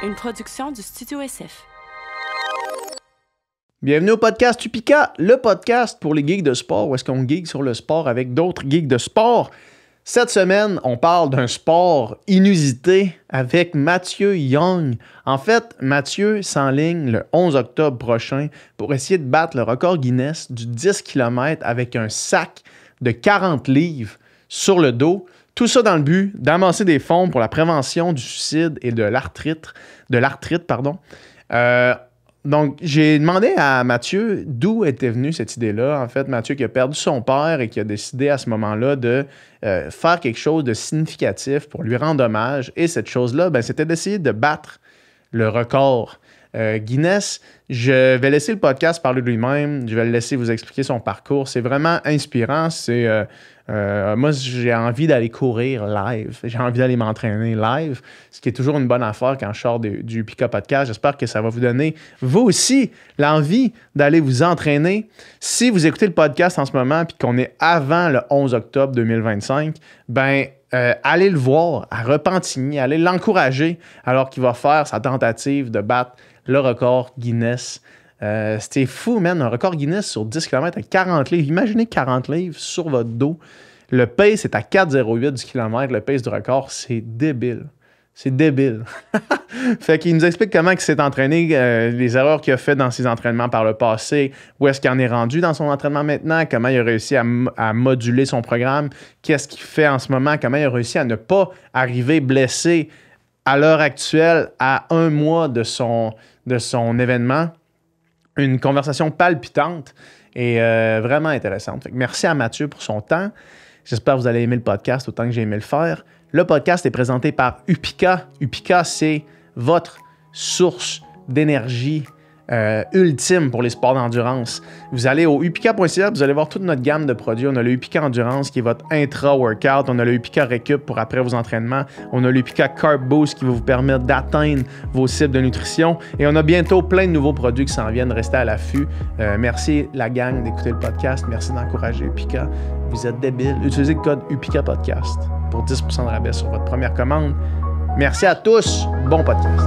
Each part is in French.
une production du Studio SF. Bienvenue au podcast Upika, le podcast pour les geeks de sport, où est-ce qu'on geek sur le sport avec d'autres geeks de sport. Cette semaine, on parle d'un sport inusité avec Mathieu Young. En fait, Mathieu s'enligne le 11 octobre prochain pour essayer de battre le record Guinness du 10 km avec un sac de 40 livres sur le dos. Tout ça dans le but d'amasser des fonds pour la prévention du suicide et de l'arthrite. Donc, j'ai demandé à Mathieu d'où était venue cette idée-là. En fait, Mathieu qui a perdu son père et qui a décidé à ce moment-là de faire quelque chose de significatif pour lui rendre hommage. Et cette chose-là, c'était d'essayer de battre le record Guinness. Je vais laisser le podcast parler de lui-même. Je vais le laisser vous expliquer son parcours. C'est vraiment inspirant. Moi, j'ai envie d'aller courir live. J'ai envie d'aller m'entraîner live, ce qui est toujours une bonne affaire quand je sors du Upika Podcast. J'espère que ça va vous donner, vous aussi, l'envie d'aller vous entraîner. Si vous écoutez le podcast en ce moment et qu'on est avant le 11 octobre 2025, allez le voir à Repentigny, allez l'encourager alors qu'il va faire sa tentative de battre le record Guinness. C'était fou, man. Un record Guinness sur 10 km à 40 livres. Imaginez 40 livres sur votre dos. Le pace est à 4,08 du kilomètre. Le pace du record, c'est débile. C'est débile. Fait qu'il nous explique comment il s'est entraîné, les erreurs qu'il a fait dans ses entraînements par le passé, où est-ce qu'il en est rendu dans son entraînement maintenant, comment il a réussi à moduler son programme, qu'est-ce qu'il fait en ce moment, comment il a réussi à ne pas arriver blessé à l'heure actuelle, à un mois de son événement. Une conversation palpitante et vraiment intéressante. Fait que merci à Mathieu pour son temps. J'espère que vous allez aimer le podcast autant que j'ai aimé le faire. Le podcast est présenté par Upika. Upika, c'est votre source d'énergie ultime pour les sports d'endurance. Vous allez au upika.ca, vous allez voir toute notre gamme de produits. On a le Upika Endurance qui est votre intra-workout. On a le Upika Récup pour après vos entraînements. On a le Upika Carb Boost qui va vous permettre d'atteindre vos cibles de nutrition. Et on a bientôt plein de nouveaux produits qui s'en viennent. Restez à l'affût. Merci la gang d'écouter le podcast. Merci d'encourager Upika. Vous êtes débiles. Utilisez le code Upika Podcast pour 10% de rabais sur votre première commande. Merci à tous. Bon podcast.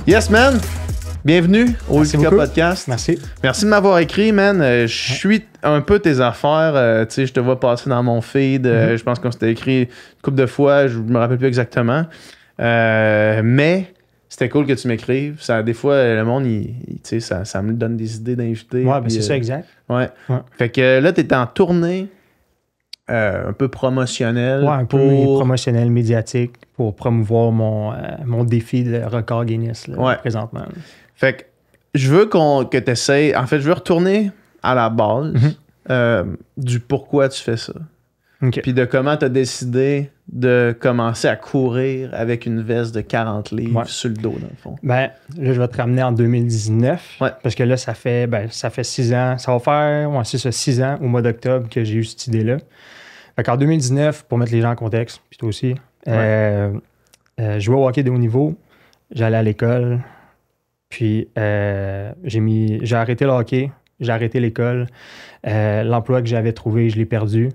Yes, man! Bienvenue au Upika Podcast. Merci. Merci de m'avoir écrit, man. Je suis un peu tes affaires. Tu sais, je te vois passer dans mon feed. Je pense qu'on s'était écrit une couple de fois. Je me rappelle plus exactement. Mais c'était cool que tu m'écrives. Des fois, le monde, ça me donne des idées d'invités. Ouais, c'est ça, exact. Ouais. Fait que là, tu es en tournée un peu promotionnelle. Ouais, un peu promotionnel, médiatique, pour promouvoir mon défi de record Guinness présentement. Fait que je veux que tu essaies. En fait, je veux retourner à la base du pourquoi tu fais ça. Okay. Puis de comment tu as décidé de commencer à courir avec une veste de 40 livres sur le dos, dans le fond. Là, je vais te ramener en 2019. Ouais. Parce que là, ça fait 6 ans. Ça va faire 6 ans au mois d'octobre que j'ai eu cette idée-là. Fait qu'en 2019, pour mettre les gens en contexte, puis toi aussi, je jouais au hockey de haut niveau. J'allais à l'école. Puis j'ai arrêté le hockey. J'ai arrêté l'école. L'emploi que j'avais trouvé, je l'ai perdu.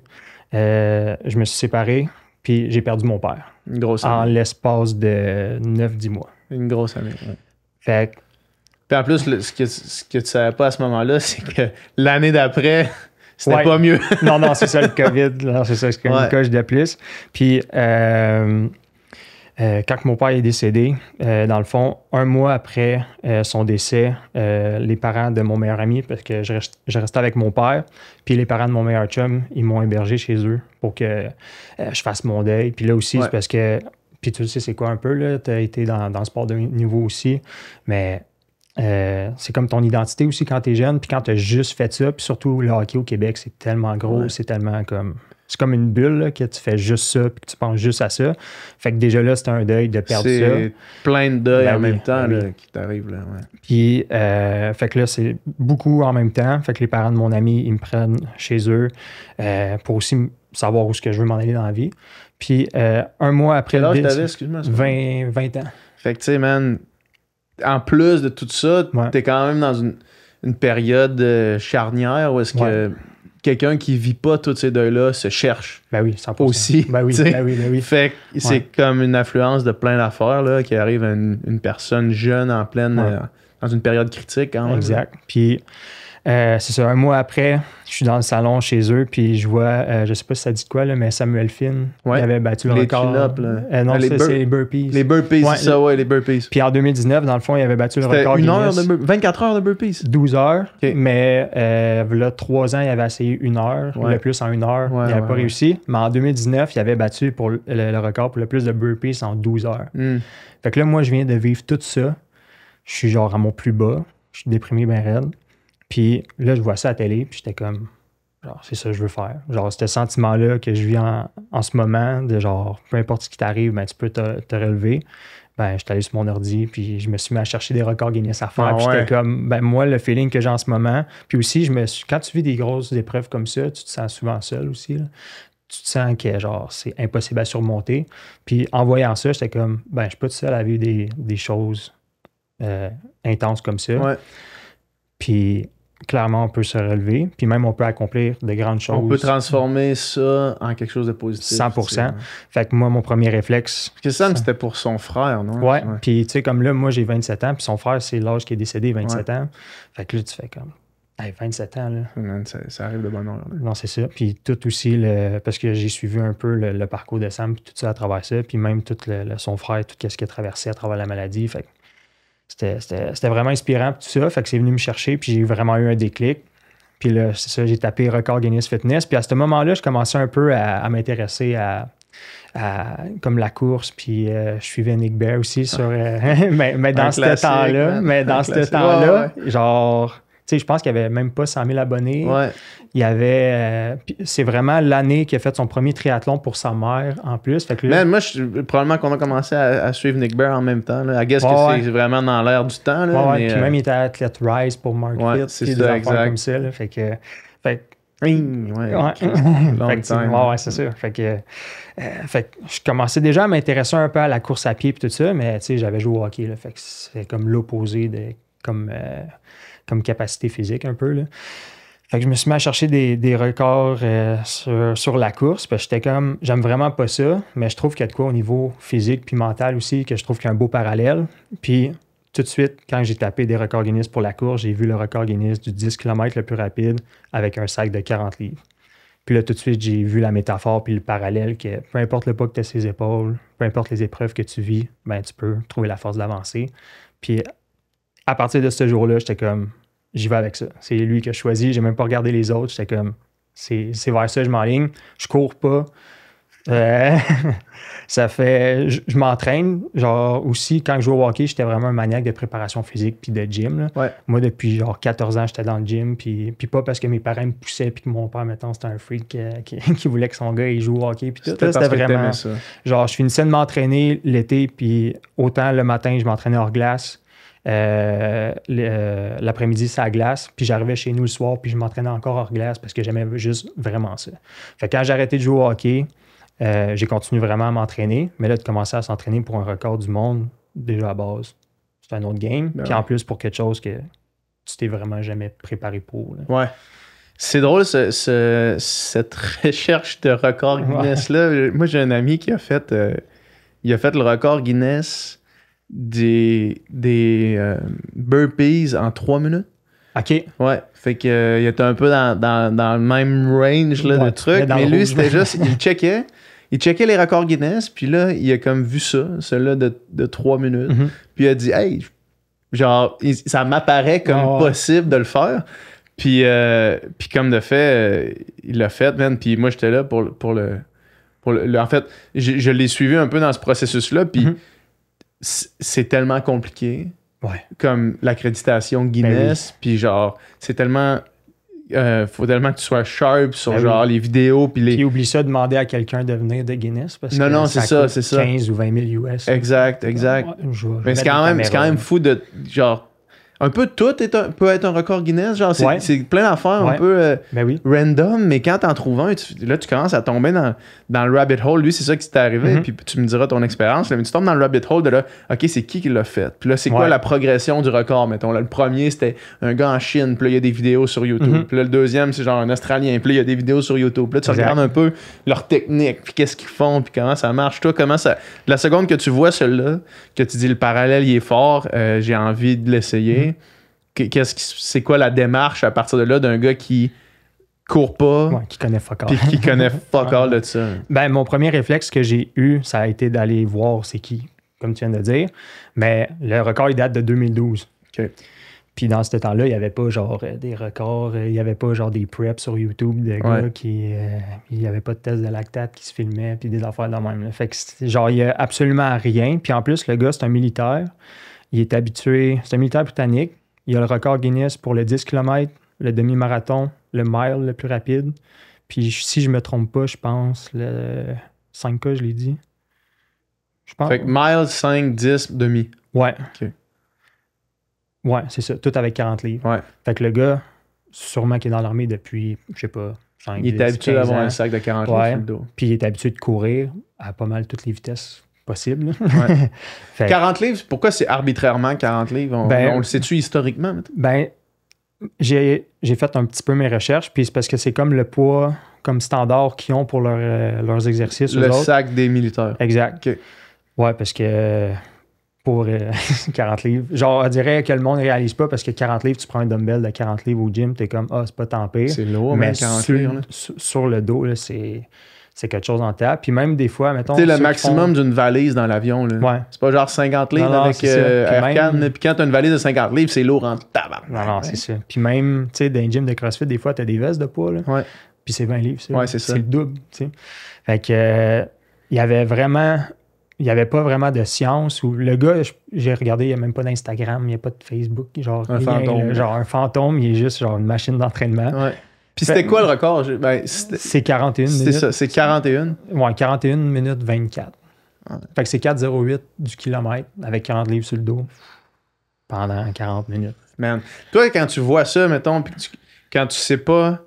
Je me suis séparé, puis j'ai perdu mon père. Une grosse année. En l'espace de 9-10 mois. Une grosse année, oui. Fait que... Puis en plus, ce que tu savais pas à ce moment-là, c'est que l'année d'après, c'était pas mieux. non, c'est ça le COVID. Là, c'est ça, c'est une coche de plus. Puis quand mon père est décédé, dans le fond, un mois après son décès, les parents de mon meilleur ami, parce que je restais avec mon père, puis les parents de mon meilleur chum, ils m'ont hébergé chez eux pour que je fasse mon deuil. Puis là aussi, c'est parce que, puis tu sais c'est quoi un peu, là, tu as été dans le sport de niveau aussi, mais c'est comme ton identité aussi quand tu es jeune, puis quand tu as juste fait ça, puis surtout le hockey au Québec, c'est tellement gros, c'est tellement comme... C'est comme une bulle là, que tu fais juste ça puis que tu penses juste à ça. Fait que déjà là, c'est un deuil de perdre ça. C'est plein de deuils en même temps là, qui t'arrivent. Là, Puis, fait que là, c'est beaucoup en même temps. Fait que les parents de mon ami, ils me prennent chez eux pour aussi savoir où est-ce que je veux m'en aller dans la vie. Puis, un mois après... Quel âge t'avais, excuse-moi? 20 ans. Fait que, tu sais, man, en plus de tout ça, Ouais. t'es quand même dans une période charnière où est-ce que quelqu'un qui vit pas tous ces deuils-là se cherche Ben oui, 100%. aussi. Ben oui, t'sais. ben oui, ben oui. Fait que c'est comme une influence de plein d'affaires là, qui arrive à une personne jeune en pleine dans une période critique quand même. Exact. Puis c'est ça, un mois après, je suis dans le salon chez eux, puis je vois, je sais pas si ça dit de quoi, là, mais Samuel Finn, Ouais. il avait battu le Les record. chin-ups, là. Non, Les ça, c'est les burpees. Les burpees, Ouais, c'est ça, ouais, les burpees. Puis en 2019, dans le fond, il avait battu le C'était record une heure Guinness. de 24 heures de burpees. 12 heures, Ok. mais là, 3 ans, il avait essayé 1 heure, Ouais. le plus en 1 heure, Ouais, il n'avait ouais, pas ouais. réussi. Mais en 2019, il avait battu pour le record pour le plus de burpees en 12 heures. Fait que là, moi, je viens de vivre tout ça. Je suis genre à mon plus bas. Je suis déprimé ben raide. Puis là, je vois ça à la télé, puis j'étais comme, genre, c'est ça que je veux faire. Genre, ce sentiment-là que je vis en ce moment, de genre, peu importe ce qui t'arrive, ben, tu peux te relever. Ben, je suis allé sur mon ordi, puis je me suis mis à chercher des records Guinness à faire. Ah Puis ouais. j'étais comme, ben, moi, le feeling que j'ai en ce moment. Puis aussi, quand tu vis des grosses épreuves comme ça, tu te sens souvent seul aussi, là. Tu te sens que genre c'est impossible à surmonter. Puis en voyant ça, j'étais comme, ben, je suis pas tout seul à vivre des choses intenses comme ça. Ouais. Puis clairement, on peut se relever. Puis même, on peut accomplir de grandes choses. On peut transformer ça en quelque chose de positif. 100%. Fait que moi, mon premier réflexe... Parce que Sam, c'était pour son frère, non? Ouais. Puis tu sais, comme là, moi, j'ai 27 ans, puis son frère, c'est l'âge qui est décédé, 27 ans. Fait que là, tu fais comme... Hey, 27 ans, là. Man, ça arrive de bonne heure. Là. Non, c'est ça. Puis tout aussi, parce que j'ai suivi un peu le parcours de Sam, puis tout ça à travers ça. Puis même tout son frère, tout ce qu'il a traversé à travers la maladie. Fait que c'était vraiment inspirant, puis tout ça. Fait que c'est venu me chercher, puis j'ai vraiment eu un déclic. Puis là, c'est ça, j'ai tapé record Guinness Fitness. Puis à ce moment-là, je commençais un peu à m'intéresser à comme la course, puis je suivais Nick Bear aussi sur... mais dans ce temps-là, Ouais. genre... Tu sais, je pense qu'il n'y avait même pas 100 000 abonnés. Ouais. Il y avait... c'est vraiment l'année qu'il a fait son premier triathlon pour sa mère, en plus. Fait que là, Man, moi, probablement qu'on a commencé à suivre Nick Bear en même temps. Là. I guess que c'est vraiment dans l'air du temps. Là, ouais, puis même, il était athlète Rise pour Mark Fit. C'est des ça, affaires exact. comme ça. Là. Fait que... Ouais. Fait que, ouais, c'est sûr. Fait que je commençais déjà à m'intéresser un peu à la course à pied et tout ça, mais tu sais, j'avais joué au hockey. Là, fait que c'est comme l'opposé de comme capacité physique un peu. Là. Fait que je me suis mis à chercher des records sur la course. Parce que j'étais comme, j'aime vraiment pas ça, mais je trouve qu'il y a de quoi au niveau physique puis mental aussi, que je trouve qu'il y a un beau parallèle. Puis tout de suite, quand j'ai tapé des records Guinness pour la course, j'ai vu le record Guinness du 10 km le plus rapide avec un sac de 40 livres. Puis là, tout de suite, j'ai vu la métaphore puis le parallèle que peu importe le poids que tu as sur les épaules, peu importe les épreuves que tu vis, ben tu peux trouver la force d'avancer. Puis à partir de ce jour-là, j'étais comme, j'y vais avec ça. C'est lui que je choisis. J'ai même pas regardé les autres. J'étais comme, c'est vers ça que je m'enligne. Je cours pas. Ça fait... Je m'entraîne. Genre, aussi, quand je joue au hockey, j'étais vraiment un maniaque de préparation physique puis de gym. Là. Ouais. Moi, depuis genre 14 ans, j'étais dans le gym. Puis pas parce que mes parents me poussaient puis que mon père, mettons, c'était un freak qui voulait que son gars il joue au hockey. Puis tout. C'était vraiment... ça. Genre, je finissais de m'entraîner l'été, puis autant le matin, je m'entraînais hors glace. L'après-midi, c'est à glace. Puis j'arrivais chez nous le soir, puis je m'entraînais encore hors glace parce que j'aimais juste vraiment ça. Fait que quand j'ai arrêté de jouer au hockey, j'ai continué vraiment à m'entraîner. Mais là, de commencer à s'entraîner pour un record du monde, déjà à base, c'est un autre game. Ben puis en plus, pour quelque chose que tu t'es vraiment jamais préparé pour. Là. Ouais. C'est drôle, cette recherche de record Guinness-là. Ouais. Moi, j'ai un ami qui a fait, il a fait le record Guinness des burpees en 3 minutes. OK. Ouais. Fait que il était un peu dans le même range là, de trucs. Mais lui, c'était juste, il checkait les records Guinness, puis là, il a comme vu ça, celui-là de 3 minutes. Mm-hmm. Puis il a dit, hey, genre, ça m'apparaît comme possible de le faire. Puis comme de fait, il l'a fait, man. Puis moi, j'étais là pour le en fait, je l'ai suivi un peu dans ce processus-là, puis c'est tellement compliqué. Ouais. Comme l'accréditation Guinness, puis genre, c'est tellement... faut tellement que tu sois sharp sur genre les vidéos. Puis oublie ça, demander à quelqu'un de venir de Guinness. Parce non, que non, ça c'est ça. 15 ou 20 000 US. Exact. Mais c'est quand même fou de... Genre, un peu tout peut être un record Guinness. Genre, c'est plein d'affaires un peu random, mais quand t'en trouves un, là, tu commences à tomber dans le rabbit hole. Lui, c'est ça qui t'est arrivé, puis tu me diras ton expérience. Mais tu tombes dans le rabbit hole de là, OK, c'est qui l'a fait? Puis là, c'est quoi la progression du record, mettons? Là, le premier, c'était un gars en Chine, puis là, il y a des vidéos sur YouTube. Puis là, le deuxième, c'est genre un Australien, puis là, il y a des vidéos sur YouTube. Puis là, tu regardes un peu leur technique, puis qu'est-ce qu'ils font, puis comment ça marche. Toi, comment ça... La seconde que tu vois celui-là, que tu dis le parallèle, il est fort, j'ai envie de l'essayer. C'est quoi la démarche à partir de là d'un gars qui court pas, qui connaît fuck all, puis qui connaît fuck all de ça? Ben, mon premier réflexe que j'ai eu, ça a été d'aller voir c'est qui, comme tu viens de dire. Mais le record, il date de 2012. OK. Puis dans ce temps-là, il n'y avait pas genre des records, il n'y avait pas genre des preps sur YouTube de gars qui... il n'y avait pas de test de lactate qui se filmait, puis des affaires de même. Là. Fait que genre, il n'y a absolument rien. Puis en plus, le gars, c'est un militaire. Il est habitué... C'est un militaire britannique. Il a le record Guinness pour le 10 km, le demi-marathon, le mile le plus rapide. Puis si je me trompe pas, je pense, le 5K, je l'ai dit. Je pense. Fait que mile, 5, 10, demi. Ouais. OK. Ouais, c'est ça. Tout avec 40 livres. Ouais. Fait que le gars, sûrement qu'il est dans l'armée depuis, je sais pas, 5, il 10, est habitué d'avoir un ans. sac de 40 livres sur le dos. Puis il est habitué de courir à pas mal toutes les vitesses possibles. Ouais. Fait, 40 livres, pourquoi c'est arbitrairement 40 livres? On le sait-tu historiquement? Maintenant? Ben, j'ai fait un petit peu mes recherches, puis c'est parce que c'est comme le poids comme standard qu'ils ont pour leurs exercices. Le sac des militaires. Exact. Okay. Ouais, parce que pour 40 livres, genre, on dirait que le monde ne réalise pas parce que 40 livres, tu prends un dumbbell de 40 livres au gym, t'es comme, c'est pas tant pire. C'est lourd, mais 40 livres. Sur le dos, là, c'est quelque chose en table. Puis même des fois, mettons... Tu sais, le maximum d'une valise dans l'avion, là. Ouais. C'est pas genre 50 livres non, avec Aircan. Puis quand t'as une valise de 50 livres, c'est lourd en tabac. Non, c'est ça. Puis même, tu sais, dans les gyms de CrossFit, des fois, t'as des vestes de poids, là. Ouais. Puis c'est 20 livres. C'est ça. C'est le double, tu sais. Fait que, il y avait vraiment... Il n'y avait pas vraiment de science. Où le gars, j'ai regardé, il n'y a même pas d'Instagram, il n'y a pas de Facebook. Genre un fantôme. Genre un fantôme, il est juste genre une machine d'entraînement. Ouais. Puis c'était quoi le record? C'est 41 minutes. C'est ça, c'est 41? Ouais, 41 minutes 24. Ouais. Fait que c'est 4,08 du kilomètre avec 40 livres sur le dos pendant 40 minutes. Man, toi, quand tu vois ça, mettons, puis quand tu sais pas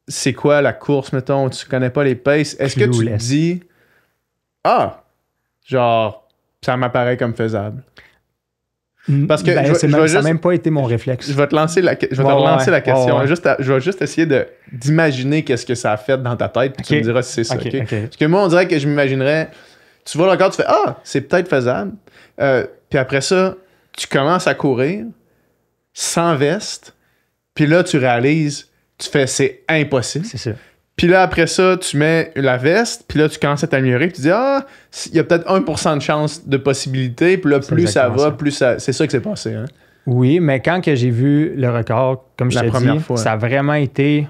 c'est quoi la course, mettons, tu connais pas les paces, est-ce que tu te dis genre, ça m'apparaît comme faisable? Parce que ça n'a même pas été mon réflexe. Je vais te lancer la question. Je vais juste essayer d'imaginer qu'est-ce que ça a fait dans ta tête, puis tu me diras si c'est ça. Okay? Parce que moi, on dirait que je m'imaginerais, tu vois le record, tu fais c'est peut-être faisable. Puis après ça, tu commences à courir sans veste, puis là, tu réalises, tu fais c'est impossible. C'est ça. Puis là, après ça, tu mets la veste, puis là, tu commences à t'améliorer, puis tu dis il y a peut-être 1% de chance de possibilité, puis là, plus ça va, plus ça... C'est ça qui s'est passé, hein? Oui, mais quand que j'ai vu le record, comme je t'ai dit, ça a vraiment été...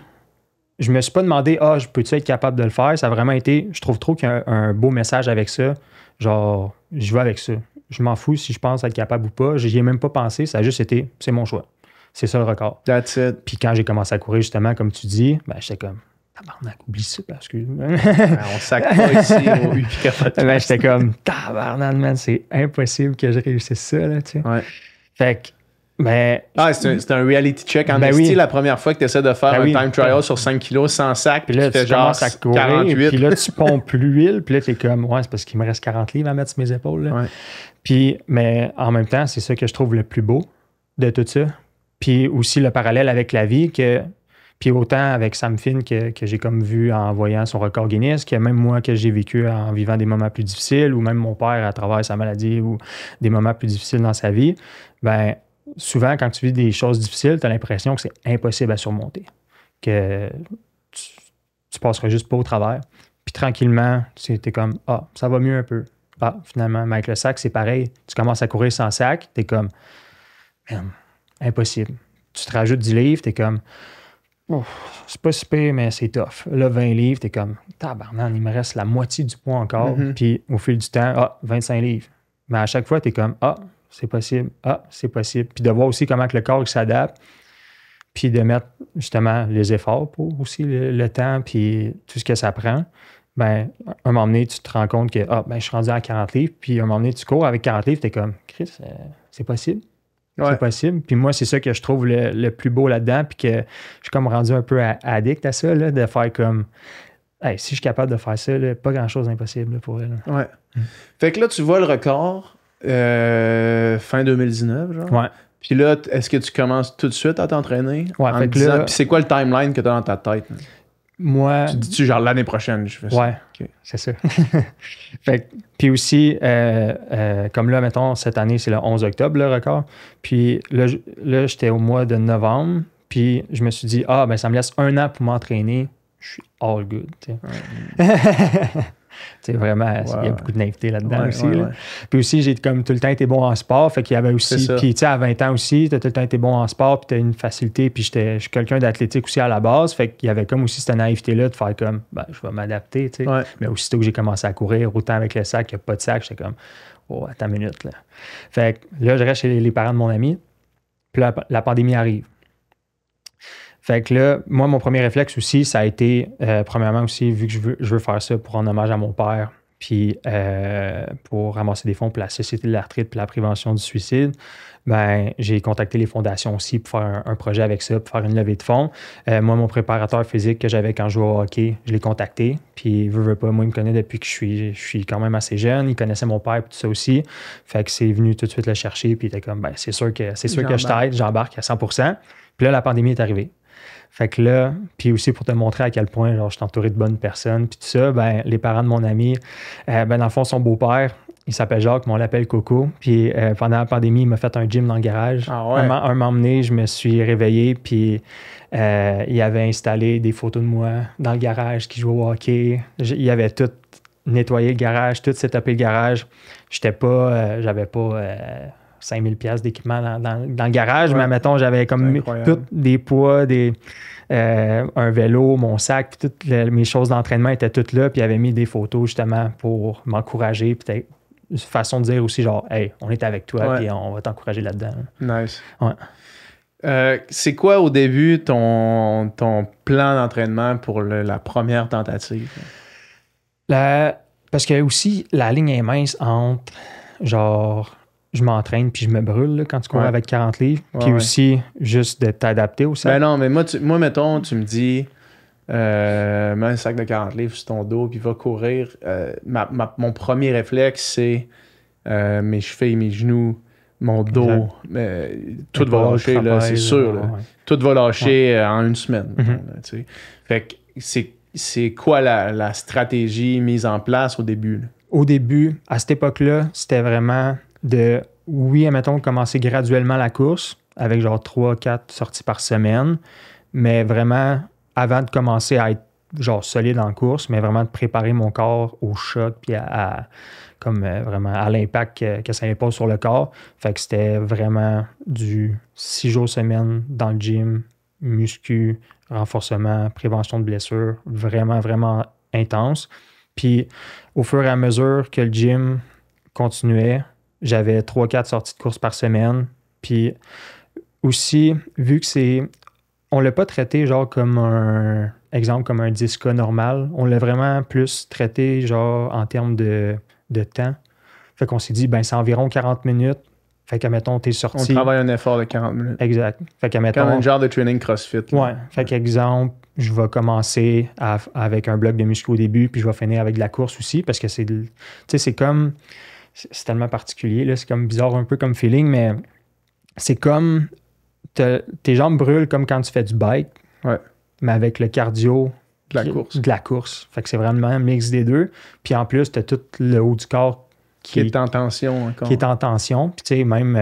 Je me suis pas demandé, je peux-tu être capable de le faire? Ça a vraiment été, je trouve trop qu'il y a un beau message avec ça. Genre, je vais avec ça. Je m'en fous si je pense être capable ou pas. J'y ai même pas pensé, ça a juste été, c'est mon choix. C'est ça le record. That's it. Puis quand j'ai commencé à courir, justement, comme tu dis, j'étais comme... Tabarnak, oublie ça, excuse-moi. On sac pas ici au UPK. J'étais comme, tabarnak, man, c'est impossible que je réussisse ça, là, tu sais. Ouais. Fait que, c'est un reality check en esti la première fois que tu essaies de faire un time trial sur 5 kilos sans sac, puis là, tu fais genre à courir, 48. Puis là, tu pompes l'huile, puis là, t'es comme, c'est parce qu'il me reste 40 livres à mettre sur mes épaules, là. Ouais. Puis, mais en même temps, c'est ça que je trouve le plus beau de tout ça. Puis aussi le parallèle avec la vie, puis autant avec Sam Finn que j'ai comme vu en voyant son record Guinness, que même moi que j'ai vécu en vivant des moments plus difficiles, ou même mon père à travers sa maladie ou des moments plus difficiles dans sa vie, souvent quand tu vis des choses difficiles, tu as l'impression que c'est impossible à surmonter. Que tu passeras juste pas au travers. Puis tranquillement, tu es comme, ça va mieux un peu. Finalement, mais avec le sac, c'est pareil. Tu commences à courir sans sac, tu es comme, impossible. Tu te rajoutes 10 livres, tu es comme, c'est pas si pire, mais c'est tough. Là, 20 livres, t'es comme, tabarnak, il me reste la moitié du poids encore. Puis au fil du temps, 25 livres. Mais à chaque fois, t'es comme, c'est possible. C'est possible. Puis de voir aussi comment que le corps s'adapte. Puis de mettre justement les efforts pour aussi le temps, puis tout ce que ça prend. Un moment donné, tu te rends compte que, je suis rendu à 40 livres. Puis un moment donné, tu cours avec 40 livres, t'es comme, Chris, c'est possible. Ouais. C'est possible. Puis moi, c'est ça que je trouve le plus beau là-dedans. Puis que je suis comme rendu un peu addict à ça, là, de faire comme. Hey, si je suis capable de faire ça, là, pas grand-chose d'impossible là, pour elle. Ouais. Fait que là, tu vois le record fin 2019, genre. Ouais. Puis là, est-ce que tu commences tout de suite à t'entraîner? Ouais, En fait te que disant, là- puis c'est quoi le timeline que tu as dans ta tête? Là? Moi. Tu dis-tu genre l'année prochaine, je fais ça? Ouais, Ok. c'est ça. Fait que- puis aussi, comme là, mettons, cette année, c'est le 11 octobre, le record. Puis là, j'étais au mois de novembre. Puis je me suis dit, ben ça me laisse 1 an pour m'entraîner. Je suis all good. Tu sais, vraiment, il y a beaucoup de naïveté là-dedans aussi. Ouais, là. ouais. Puis aussi, j'ai comme tout le temps été bon en sport. Fait qu'il y avait C'est aussi. ça. Puis tu sais, à 20 ans aussi, tu as tout le temps été bon en sport. Puis tu as une facilité. Puis je suis quelqu'un d'athlétique aussi à la base. Fait qu'il y avait comme aussi cette naïveté-là de faire comme, je vais m'adapter. Tu sais. Ouais. Mais aussitôt que j'ai commencé à courir, autant avec le sac qu'il n'y a pas de sac, j'étais comme, attends une minute. Là. Fait que là, je reste chez les parents de mon ami. Puis là, la pandémie arrive. Fait que là, moi, mon premier réflexe aussi, ça a été, premièrement aussi, vu que je veux faire ça pour rendre hommage à mon père, puis pour ramasser des fonds pour la Société de l'arthrite puis la prévention du suicide, j'ai contacté les fondations aussi pour faire un projet avec ça, pour faire une levée de fonds. Moi, mon préparateur physique que j'avais quand je jouais au hockey, je l'ai contacté, puis veut pas, moi, il me connaît depuis que je suis quand même assez jeune, il connaissait mon père et tout ça aussi. Fait que c'est venu tout de suite le chercher, puis il était comme, c'est sûr que je t'aide, j'embarque à 100%. Puis là, la pandémie est arrivée. Fait que là, puis aussi pour te montrer à quel point genre, je suis entouré de bonnes personnes, puis tout ça, les parents de mon ami, dans le fond, son beau-père, il s'appelle Jacques, mais on l'appelle Coco. Puis pendant la pandémie, il m'a fait un gym dans le garage. Ah ouais. Un moment donné, je me suis réveillé, puis il avait installé des photos de moi dans le garage qui jouait au hockey. Il avait tout nettoyé le garage, tout setupé le garage. J'avais pas 5000 pièces d'équipement dans le garage, mais mettons, j'avais comme tous des poids, un vélo, mon sac, puis toutes mes choses d'entraînement étaient toutes là, puis il avait mis des photos justement pour m'encourager, peut-être une façon de dire aussi genre, hey, on est avec toi, puis on va t'encourager là-dedans. Nice. Ouais. C'est quoi au début ton plan d'entraînement pour la première tentative? Parce que aussi, la ligne est mince entre genre je m'entraîne puis je me brûle là, quand tu cours avec 40 livres. Puis aussi, juste de t'adapter au sac. Non, mais moi, mettons, tu me dis, mets un sac de 40 livres sur ton dos puis va courir. Mon premier réflexe, c'est mes chevilles, mes genoux, mon dos. Tout va lâcher, là, c'est sûr. Là. Tout va lâcher en une semaine. Là, fait que c'est quoi la stratégie mise en place au début? Là? Au début, à cette époque-là, c'était vraiment admettons, commencer graduellement la course avec genre 3-4 sorties par semaine, mais vraiment, avant de commencer à être genre solide en course, mais vraiment de préparer mon corps au choc puis vraiment à l'impact que ça impose sur le corps. Fait que c'était vraiment du 6 jours semaine dans le gym, muscu, renforcement, prévention de blessures, vraiment, vraiment intense. Puis au fur et à mesure que le gym continuait, j'avais 3-4 sorties de course par semaine. Puis aussi, vu que on l'a pas traité genre comme un 10K normal, on l'a vraiment plus traité genre en termes de temps. Fait qu'on s'est dit, c'est environ 40 minutes. Fait qu'admettons, t'es sorti. On travaille un effort de 40 minutes. Exact. Fait qu'admettons. Comme un genre de training CrossFit. Là. Ouais. Fait qu'exemple, je vais commencer avec un bloc de muscu au début, puis je vais finir avec de la course aussi, parce que c'est comme. C'est tellement particulier, là, c'est comme bizarre un peu comme feeling, mais c'est comme tes jambes brûlent comme quand tu fais du bike, mais avec le cardio de la course. Fait que c'est vraiment un mix des deux. Puis en plus, tu as tout le haut du corps qui est en tension encore. Qui est en tension. Puis tu sais, même,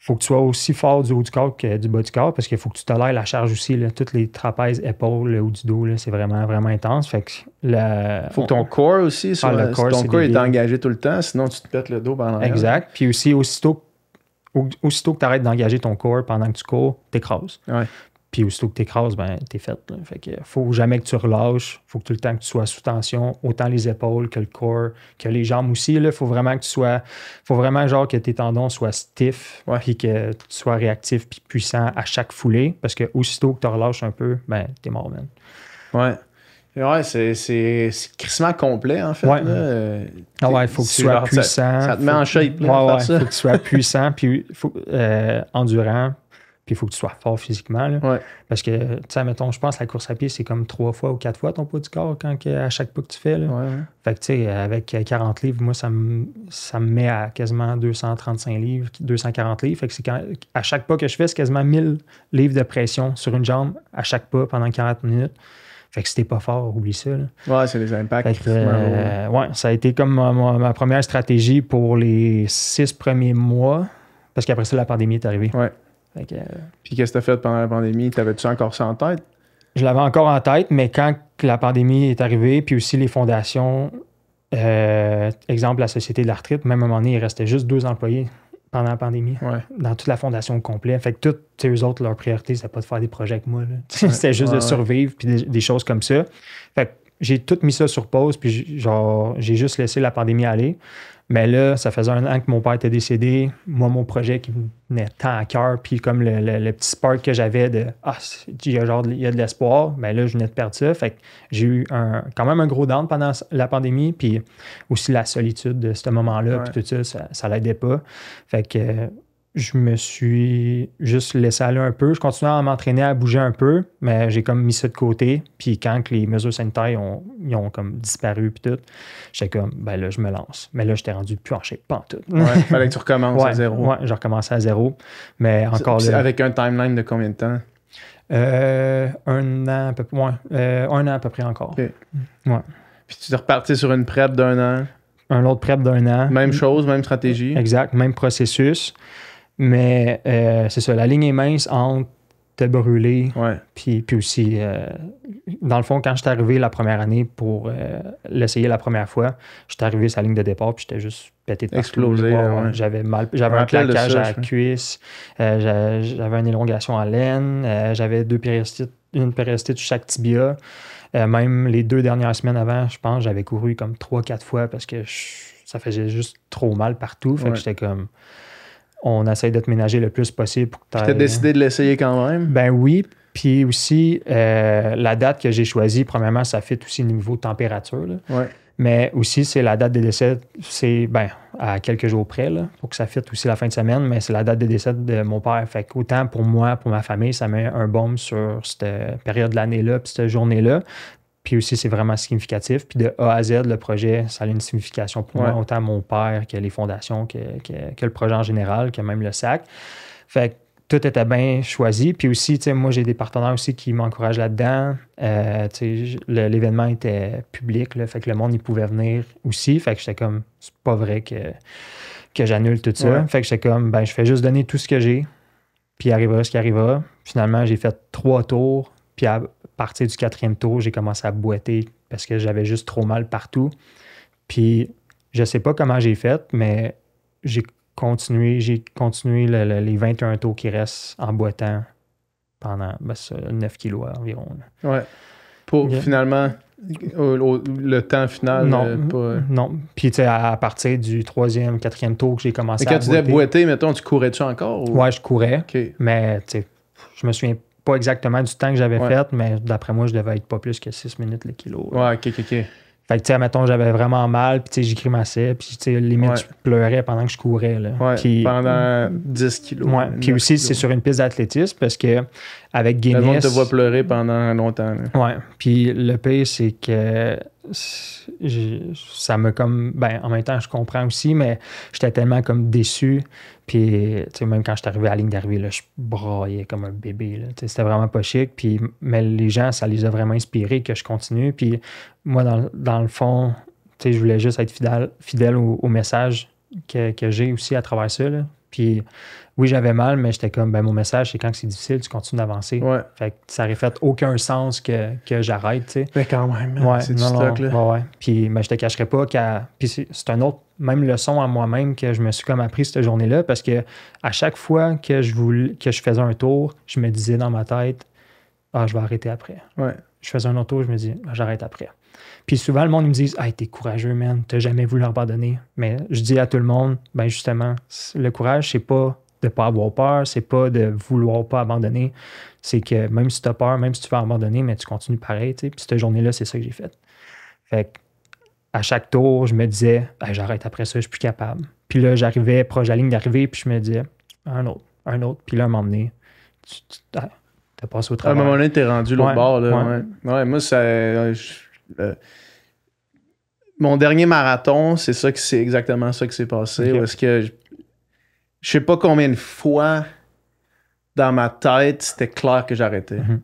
faut que tu sois aussi fort du haut du corps que du bas du corps, parce qu'il faut que tu tolères la charge aussi. Là, toutes les trapèzes, épaules, le haut du dos, là, c'est vraiment, vraiment intense. Fait que faut que ton corps aussi soit. Le corps, ton corps est engagé tout le temps, sinon tu te pètes le dos pendant Exact. Puis aussi, aussitôt que tu arrêtes d'engager ton corps pendant que tu cours, t'écrases. Ouais. Puis aussitôt que tu écrases, t'es fait. Là. Fait que faut jamais que tu relâches. Faut que tout le temps que tu sois sous tension, autant les épaules que le corps, que les jambes aussi. Il faut vraiment que tu sois. Faut vraiment genre que tes tendons soient stiff, puis que tu sois réactif puis puissant à chaque foulée. Parce que aussitôt que tu relâches un peu, t'es mort, man. Ouais. Ouais, c'est crissement complet, en fait. Ouais. Là. Ah ouais, il faut que tu sois puissant. Ça te met en shape, là, ouais, faire ça. faut que tu sois puissant, puis endurant, puis il faut que tu sois fort physiquement. Là. Ouais. Parce que, tu sais, mettons, je pense que la course à pied, c'est comme 3 fois ou 4 fois ton poids du corps à chaque pas que tu fais. Là. Ouais. Fait que, tu sais, avec 40 livres, moi, ça me met à quasiment 235 livres, 240 livres. Fait que à chaque pas que je fais, c'est quasiment 1000 livres de pression sur une jambe à chaque pas pendant 40 minutes. Fait que si t'es pas fort, oublie ça. Là. Ouais, c'est des impacts. Fait que, ouais, ça a été comme ma première stratégie pour les 6 premiers mois. Parce qu'après ça, la pandémie est arrivée. Ouais. Fait que, puis qu'est-ce que t'as fait pendant la pandémie? T'avais-tu encore ça en tête? Je l'avais encore en tête, mais quand la pandémie est arrivée, puis aussi les fondations, exemple la Société de l'arthrite, même à un moment donné, il restait juste 2 employés pendant la pandémie, dans toute la fondation au complet. Fait que eux autres, leur priorité, c'était pas de faire des projets avec moi. Là. C'était juste de survivre, puis des choses comme ça. Fait que j'ai tout mis ça sur pause, puis j'ai juste laissé la pandémie aller. Mais là, ça faisait 1 an que mon père était décédé. Moi, mon projet qui me tenait tant à cœur, puis comme le petit spark que j'avais de il y a de l'espoir, mais là, je venais de perdre ça. Fait que j'ai eu quand même un gros down pendant la pandémie, puis aussi la solitude de ce moment-là, puis tout ça l'aidait pas. Fait que je me suis juste laissé aller un peu. Je continuais à m'entraîner, à bouger un peu, mais j'ai comme mis ça de côté. Puis quand les mesures sanitaires ont comme disparu puis tout, j'étais comme, ben là, je me lance. Mais là, j'étais rendu plus en shape, pas en tout. Ouais, fallait que tu recommences à zéro. Ouais, j'ai recommencé à zéro. Mais encore là... Avec un timeline de combien de temps? 1 an à peu près. 1 an à peu près encore. Okay. Ouais. Puis tu es reparti sur une prep d'1 an? Un autre prep d'1 an. Même chose, même stratégie? Exact, même processus. Mais c'est ça, la ligne est mince entre te brûler, puis aussi, dans le fond, quand j'étais arrivé la première année pour l'essayer la première fois, j'étais arrivé sur la ligne de départ, puis j'étais juste pété de partout. Explosé. J'avais un claquage à la cuisse, j'avais une élongation à l'aine, j'avais une périostite sur chaque tibia. Même les 2 dernières semaines avant, je pense, j'avais couru comme 3-4 fois parce que ça faisait juste trop mal partout. Fait que j'étais comme... On essaie de te ménager le plus possible pour que tu as décidé de l'essayer quand même? Ben oui. Puis aussi, la date que j'ai choisie, premièrement, ça fit aussi niveau température. Là. Ouais. Mais aussi, c'est la date des décès, c'est à quelques jours près, là, pour que ça fitte aussi la fin de semaine, mais c'est la date des décès de mon père. Fait qu'autant pour moi, pour ma famille, ça met un baume sur cette période de l'année-là, puis cette journée-là. Puis aussi, c'est vraiment significatif. Puis de A à Z, le projet, ça a une signification pour moi, autant mon père que les fondations, que le projet en général, que même le SAC. Fait que tout était bien choisi. Puis aussi, moi, j'ai des partenaires aussi qui m'encouragent là-dedans. L'événement était public, là, fait que le monde, il pouvait venir aussi. Fait que j'étais comme, c'est pas vrai que j'annule tout ça. Fait que j'étais comme, je fais juste donner tout ce que j'ai, puis arrivera ce qui arrivera. Finalement, j'ai fait 3 tours, puis à partir du 4e tour, j'ai commencé à boiter parce que j'avais juste trop mal partout. Puis, je sais pas comment j'ai fait, mais j'ai continué les 21 tours qui restent en boitant pendant 9 kilos environ. Là. Ouais. Pour finalement, le temps final... Non. Puis, tu sais, à partir du 3e, 4e tour que j'ai commencé à boiter... Mais quand tu disais boiter, mettons, tu courais-tu encore? Ou... Ouais, je courais. Okay. Mais, tu sais, je me souviens pas exactement du temps que j'avais fait, mais d'après moi, je devais être pas plus que 6 minutes le kilo. Ouais, OK. Fait que, tu sais, mettons, j'avais vraiment mal, puis, tu sais, j'y grimaçais, puis, tu sais, limite, je pleurais pendant que je courais, là. Ouais, puis, pendant 10 kilos. Ouais, puis aussi, kilos. C'est sur une piste d'athlétisme, parce que, avec Guinness... Le monde te voit pleurer pendant longtemps. Là. Ouais, puis le pire, c'est que ça me comme... en même temps, je comprends aussi, mais j'étais tellement comme déçu, puis, tu sais, même quand je suis arrivé à la ligne d'arrivée, là, je braillais comme un bébé, là. Tu sais, c'était vraiment pas chic, puis, mais les gens, ça les a vraiment inspirés que je continue, puis moi, dans le fond, tu sais, je voulais juste être fidèle au message que j'ai aussi à travers ça, là. Puis oui, j'avais mal, mais j'étais comme, mon message, c'est quand c'est difficile, tu continues d'avancer. Ouais. Fait que ça aurait fait aucun sens que j'arrête, tu sais. Mais quand même, c'est du stock, là. Ouais. Puis je te cacherais pas puis c'est un autre, même leçon à moi-même que je me suis comme appris cette journée-là, parce que à chaque fois que je faisais un tour, je me disais dans ma tête, je vais arrêter après. Ouais. Je faisais un autre tour, je me dis, j'arrête après. Puis souvent, le monde me dit, t'es courageux, man, t'as jamais voulu abandonner. Mais je dis à tout le monde, justement, le courage, c'est pas de pas avoir peur, c'est pas de vouloir pas abandonner. C'est que même si tu as peur, même si tu veux abandonner, mais tu continues pareil. Puis cette journée-là, c'est ça que j'ai fait. Fait que à chaque tour, je me disais, j'arrête après ça, je suis plus capable. Puis là, j'arrivais proche de la ligne d'arrivée, puis je me disais, un autre. Puis là, à un moment donné, t'as passé au À un travers. moment donné, t'es rendu l'autre bord. Là, ouais. Ouais, moi, mon dernier marathon, c'est exactement ça qui s'est passé. Okay. Parce que je sais pas combien de fois dans ma tête, c'était clair que j'arrêtais. Mm-hmm.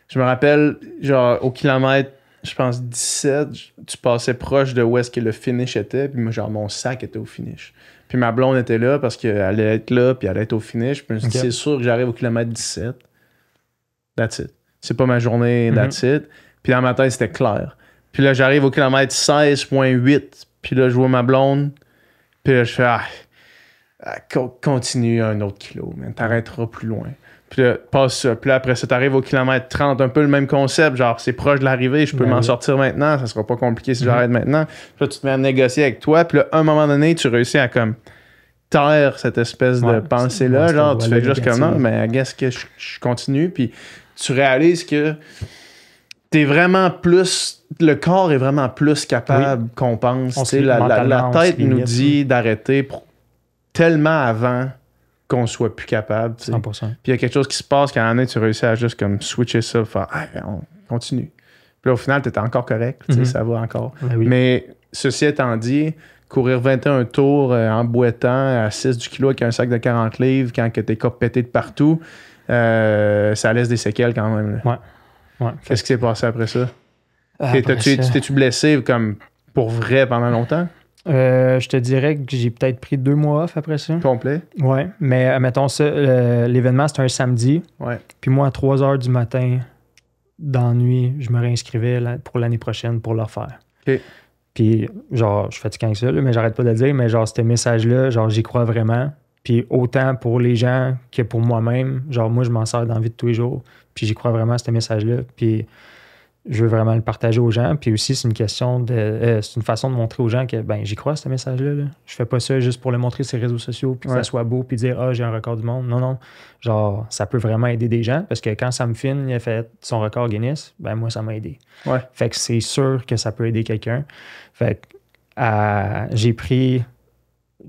Je me rappelle, genre, au kilomètre, je pense 17, tu passais proche de où est-ce que le finish était, puis moi, genre, mon sac était au finish. Puis ma blonde était là parce qu'elle allait être là, puis elle allait être au finish. Puis je me suis dit, c'est sûr que j'arrive au kilomètre 17. That's it. C'est pas ma journée, that's it. Puis dans ma tête, c'était clair. Puis là, j'arrive au kilomètre 16,8. Puis là, je vois ma blonde. Puis là, je fais, continue un autre kilo, man. T'arrêteras plus loin. Puis là, passe ça. Puis là, après ça, t'arrives au kilomètre 30. Un peu le même concept. Genre, c'est proche de l'arrivée. Je peux m'en sortir maintenant. Ça sera pas compliqué si j'arrête maintenant. Puis là, tu te mets à négocier avec toi. Puis là, à un moment donné, tu réussis à comme taire cette espèce de pensée-là. Genre, tu fais juste comme non, mais I guess que je continue. Puis tu réalises que t'es vraiment plus... Le corps est vraiment plus capable qu'on pense. La tête nous dit d'arrêter tellement avant qu'on soit plus capable. 100%. Puis il y a quelque chose qui se passe quand en est, tu réussis à juste comme switcher ça, faire on continue. Puis là, au final, t'es encore correct, ça va encore. Oui. Mais ceci étant dit, courir 21 tours en boitant à 6 du kilo avec un sac de 40 livres quand t'es pété de partout, ça laisse des séquelles quand même. Ouais. Qu'est-ce qui s'est passé après ça? T'es-tu blessé comme pour vrai pendant longtemps? Je te dirais que j'ai peut-être pris 2 mois off après ça. Complet? Ouais, mais mettons ça, l'événement c'était un samedi. Ouais. Puis moi, à 3 h du matin, dans la nuit, je me réinscrivais pour l'année prochaine pour le refaire. OK. Puis genre, je suis fatigué avec ça, là, mais j'arrête pas de le dire, mais genre, ce message-là, genre, j'y crois vraiment. Puis autant pour les gens que pour moi-même, genre, moi, je m'en sers dans la vie de tous les jours. Puis j'y crois vraiment à ce message-là. Puis je veux vraiment le partager aux gens. Puis aussi, c'est une question c'est une façon de montrer aux gens que j'y crois à ce message-là. Là. Je fais pas ça juste pour le montrer sur les réseaux sociaux, puis que ça soit beau, puis dire j'ai un record du monde. Non. Genre, ça peut vraiment aider des gens parce que quand Sam Finn il a fait son record Guinness, moi, ça m'a aidé. Ouais. Fait que c'est sûr que ça peut aider quelqu'un. Fait que j'ai pris,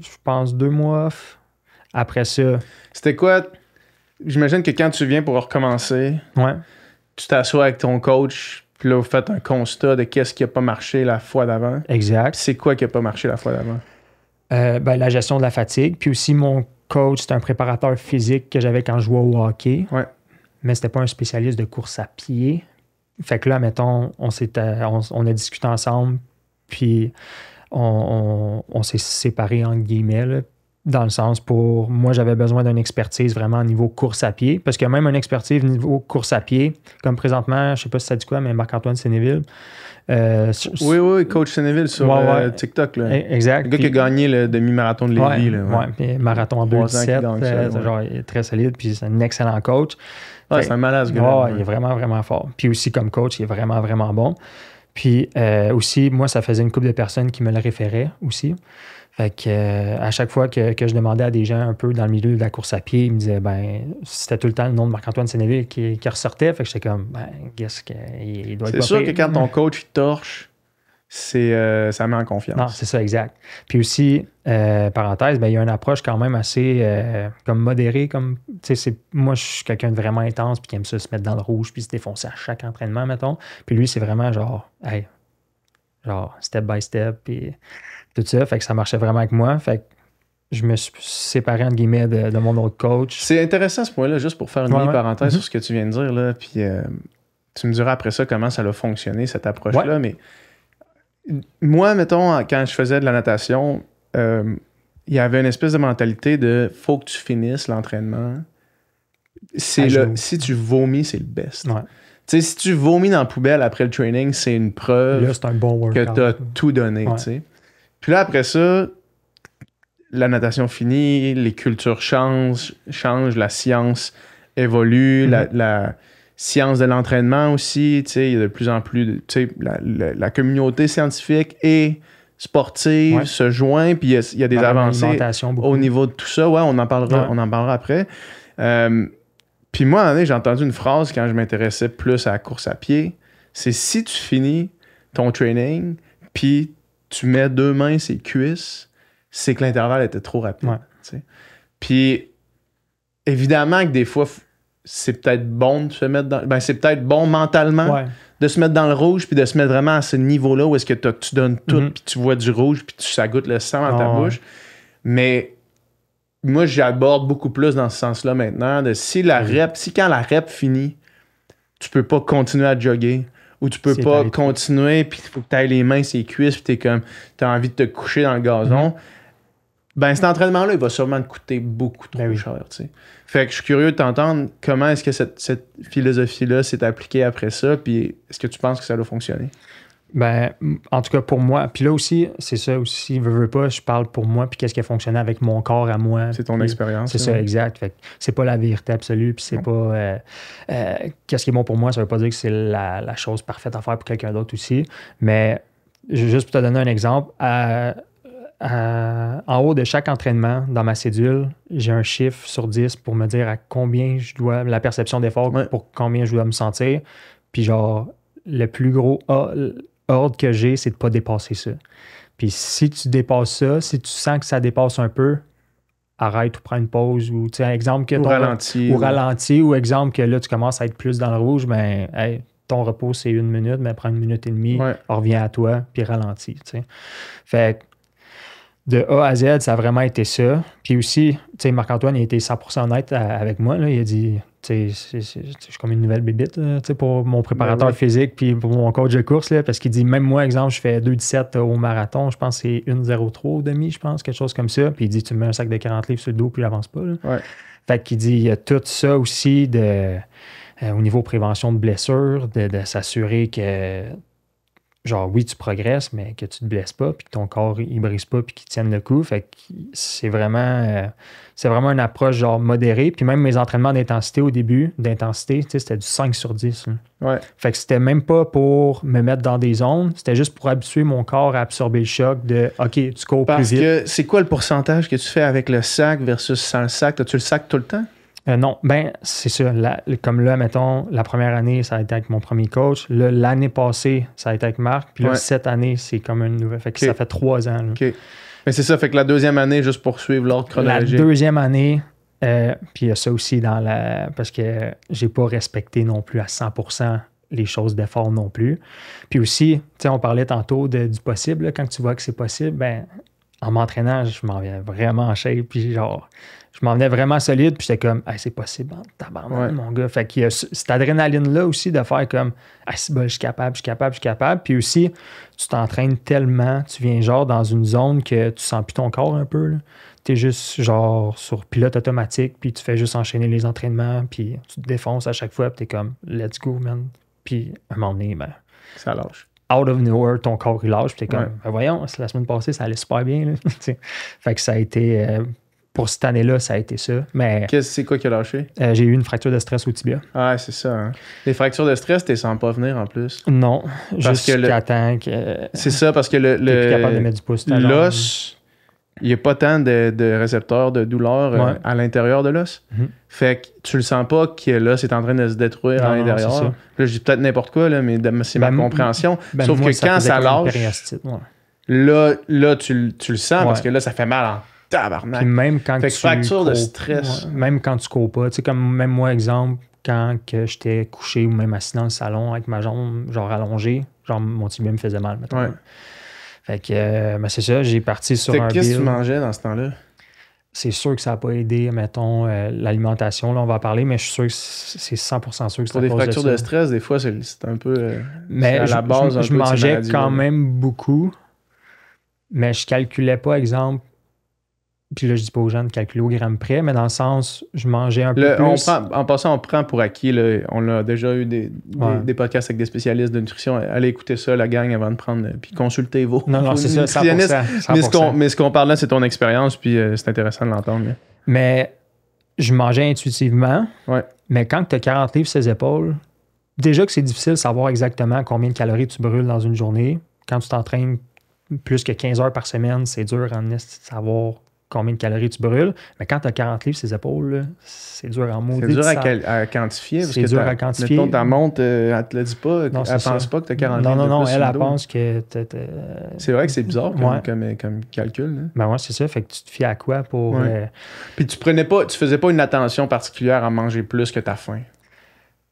je pense, 2 mois off. Après ça. C'était quoi? J'imagine que quand tu viens pour recommencer, tu t'assois avec ton coach, puis là, vous faites un constat de qu'est-ce qui n'a pas marché la fois d'avant. Exact. Puis c'est quoi qui n'a pas marché la fois d'avant? La gestion de la fatigue. Puis aussi, mon coach, c'était un préparateur physique que j'avais quand je jouais au hockey. Ouais. Mais c'était pas un spécialiste de course à pied. Fait que là, mettons, on a discuté ensemble, puis on s'est séparés, entre guillemets, là, dans le sens pour... Moi, j'avais besoin d'une expertise vraiment au niveau course à pied, parce que même une expertise au niveau course à pied, comme présentement, je sais pas si ça dit quoi, mais Marc-Antoine Sénéville. Oui, coach Sénéville sur TikTok. Là. Exact. Le gars qui a gagné le demi-marathon de Lévis. Puis marathon en 2,17, genre, il est très solide, puis c'est un excellent coach. C'est un malade, ce gars. Il est vraiment, vraiment fort. Puis aussi, comme coach, il est vraiment, vraiment bon. Puis aussi, moi, ça faisait une couple de personnes qui me le référaient aussi. Fait que à chaque fois que je demandais à des gens un peu dans le milieu de la course à pied, ils me disaient, c'était tout le temps le nom de Marc-Antoine Sénéville qui ressortait. Fait que j'étais comme, qu'est-ce qu'il doit être. C'est sûr que quand ton coach il torche, ça met en confiance. Non, c'est ça, exact. Puis aussi, parenthèse, il y a une approche quand même assez comme modérée. Moi, je suis quelqu'un de vraiment intense puis qui aime ça se mettre dans le rouge puis se défoncer à chaque entraînement, mettons. Puis lui, c'est vraiment genre step by step puis tout ça. Fait que ça marchait vraiment avec moi. Fait que je me suis séparé, entre guillemets, de mon autre coach. C'est intéressant ce point-là, juste pour faire une mini-parenthèse sur ce que tu viens de dire. Là, puis tu me diras après ça comment ça a fonctionné, cette approche-là. Mais moi, mettons, quand je faisais de la natation, il y avait une espèce de mentalité de « faut que tu finisses l'entraînement ». Si tu vomis, c'est le best. Ouais. Tu sais, si tu vomis dans la poubelle après le training, c'est une preuve là, c'est un bon que tu as tout donné. Ouais. Puis là, après ça, la natation finie, les cultures changent, la science évolue, la science de l'entraînement aussi. Tu sais, il y a de plus en plus... Tu sais, la communauté scientifique et sportive se joint, puis il y a des avancées au niveau de tout ça. Ouais, on en parlera après. Puis moi, à un moment donné, j'ai entendu une phrase quand je m'intéressais plus à la course à pied. C'est si tu finis ton training, puis tu mets 2 mains sur les cuisses, c'est que l'intervalle était trop rapide. Ouais. Puis évidemment que des fois, c'est peut-être bon de se mettre dans... Ben, c'est peut-être bon mentalement de se mettre dans le rouge puis de se mettre vraiment à ce niveau-là où est-ce que tu donnes tout puis tu vois du rouge puis ça goûte le sang dans ta bouche. Mais moi, j'aborde beaucoup plus dans ce sens-là maintenant de si quand la rep finit, tu peux pas continuer à jogger ou tu peux pas continuer puis il faut que tu ailles les mains sur les cuisses puis t'as envie de te coucher dans le gazon. Ben, cet entraînement-là, il va sûrement te coûter beaucoup trop cher, tu sais. Fait que je suis curieux de t'entendre comment est-ce que cette philosophie-là s'est appliquée après ça, puis est-ce que tu penses que ça va fonctionner? Ben, en tout cas, pour moi. Puis là aussi, c'est ça aussi, veux pas, je parle pour moi, puis qu'est-ce qui a fonctionné avec mon corps à moi. C'est ton expérience. C'est ça, exact. Fait que c'est pas la vérité absolue, puis c'est pas... qu'est-ce qui est bon pour moi, ça veut pas dire que c'est la chose parfaite à faire pour quelqu'un d'autre aussi, mais juste pour te donner un exemple, en haut de chaque entraînement, dans ma cédule, j'ai un chiffre sur 10 pour me dire à combien je dois, la perception d'effort, pour combien je dois me sentir. Puis genre, le plus gros ordre que j'ai, c'est de ne pas dépasser ça. Puis si tu dépasses ça, si tu sens que ça dépasse un peu, arrête ou prends une pause. Ou tu sais, exemple que ralenti, ou exemple que là, tu commences à être plus dans le rouge, ben hey, ton repos, c'est 1 minute, mais prends 1 minute et demie, reviens à toi, puis ralentis. Tu sais. Fait que de A à Z, ça a vraiment été ça. Puis aussi, tu sais, Marc-Antoine, il a été 100% honnête avec moi. Là. Il a dit, tu sais, je suis comme une nouvelle bébite pour mon préparateur physique puis pour mon coach de course. Là, parce qu'il dit, même moi, exemple, je fais 2,17 au marathon. Je pense que c'est 1,03 au demi, je pense, quelque chose comme ça. Puis il dit, tu me mets un sac de 40 livres sur le dos puis j'avance pas. Là. Ouais. Fait qu'il dit, il y a tout ça aussi au niveau prévention de blessures, de s'assurer que... Genre, oui, tu progresses, mais que tu te blesses pas, puis que ton corps, il brise pas, puis qu'il tienne le coup. Fait que c'est vraiment une approche, genre, modérée. Puis même mes entraînements d'intensité au début, c'était du 5 sur 10. Ouais. Fait que c'était même pas pour me mettre dans des zones, c'était juste pour habituer mon corps à absorber le choc de « OK, tu cours plus vite ». Parce que c'est quoi le pourcentage que tu fais avec le sac versus sans le sac? As-tu le sac tout le temps? Non, ben c'est ça. Comme là, mettons, la première année, ça a été avec mon premier coach. Là, l'année passée, ça a été avec Marc. Puis là, cette année, c'est comme une nouvelle. Fait que ça fait 3 ans. OK. Mais c'est ça, fait que la deuxième année, juste pour suivre l'ordre chronologique. La deuxième année, puis il y a ça aussi parce que j'ai pas respecté non plus à 100% les choses d'effort non plus. Puis aussi, tu sais, on parlait tantôt du possible. Là, quand tu vois que c'est possible, ben en m'entraînant, je m'en viens vraiment en shape. Puis genre... Je m'en venais vraiment solide, puis j'étais comme, hey, c'est possible, tabarnak, mon gars. Fait qu'il y a cette adrénaline-là aussi de faire comme, ah, c'est bon, je suis capable. Puis aussi, tu t'entraînes tellement, tu viens genre dans une zone que tu sens plus ton corps un peu. Tu es juste genre sur pilote automatique, puis tu fais juste enchaîner les entraînements, puis tu te défonces à chaque fois, puis t'es comme, let's go, man. Puis à un moment donné, ben. Ça lâche. Out of nowhere, ton corps, il lâche, puis t'es comme, ben, voyons, la semaine passée, ça allait super bien. Là. Fait que ça a été. Pour cette année-là, ça a été ça. Mais c'est quoi qui a lâché? J'ai eu une fracture de stress au tibia. Ah, c'est ça. Hein. Les fractures de stress, t'es sans pas venir en plus. Non, juste jusqu'à temps que... C'est ça, parce que t'es plus capable de mettre du pouce. L'os, il n'y a pas tant de récepteurs de douleur à l'intérieur de l'os. Mm-hmm. Fait que tu le sens pas que l'os est en train de se détruire à l'intérieur. Là, je dis peut-être n'importe quoi, là, mais c'est ma compréhension. Sauf que quand ça lâche, là, tu le sens parce que là, ça fait mal en tabarnak. Puis même quand fait que fracture de stress. Même quand tu cours pas. Tu sais, comme même moi, exemple, quand que j'étais couché ou même assis dans le salon avec ma jambe genre allongée, genre mon tibia me faisait mal, mettons. Ouais. Fait que, ben c'est ça, j'ai parti sur un qu'est-ce que tu mangeais dans ce temps-là? C'est sûr que ça n'a pas aidé, mettons, l'alimentation, là, on va en parler, mais je suis sûr que c'est 100% sûr que c'est pour des fractures de stress, des fois, c'est un peu mais à la base. Je mangeais quand même beaucoup, mais je calculais pas, exemple, puis là, je dis pas aux gens de calculer au gramme près, mais dans le sens, je mangeais un peu plus. En passant, on prend pour acquis, là, on a déjà eu des podcasts avec des spécialistes de nutrition. Allez écouter ça, la gang, avant de prendre, puis consultez vos c'est ça, 100%. Mais ce qu'on parle là, c'est ton expérience, puis c'est intéressant de l'entendre. Là. Mais je mangeais intuitivement, mais quand tu as 40 livres sur les épaules, déjà que c'est difficile de savoir exactement combien de calories tu brûles dans une journée. Quand tu t'entraînes plus que 15 heures par semaine, c'est dur en esti de savoir combien de calories tu brûles. Mais quand tu as 40 livres, ses épaules, là, c'est dur en maudit. C'est dur à quantifier. C'est dur à quantifier. Mettons, ta montre, elle te le dit pas. Non, Elle pense pas que tu as 40 livres. Non, de plus elle sur le dos. pense que c'est vrai que c'est bizarre Ouais. comme calcul. Là. Ben ouais, c'est ça. Fait que tu te fies à quoi pour... Ouais. Puis tu faisais pas une attention particulière à manger plus que ta faim.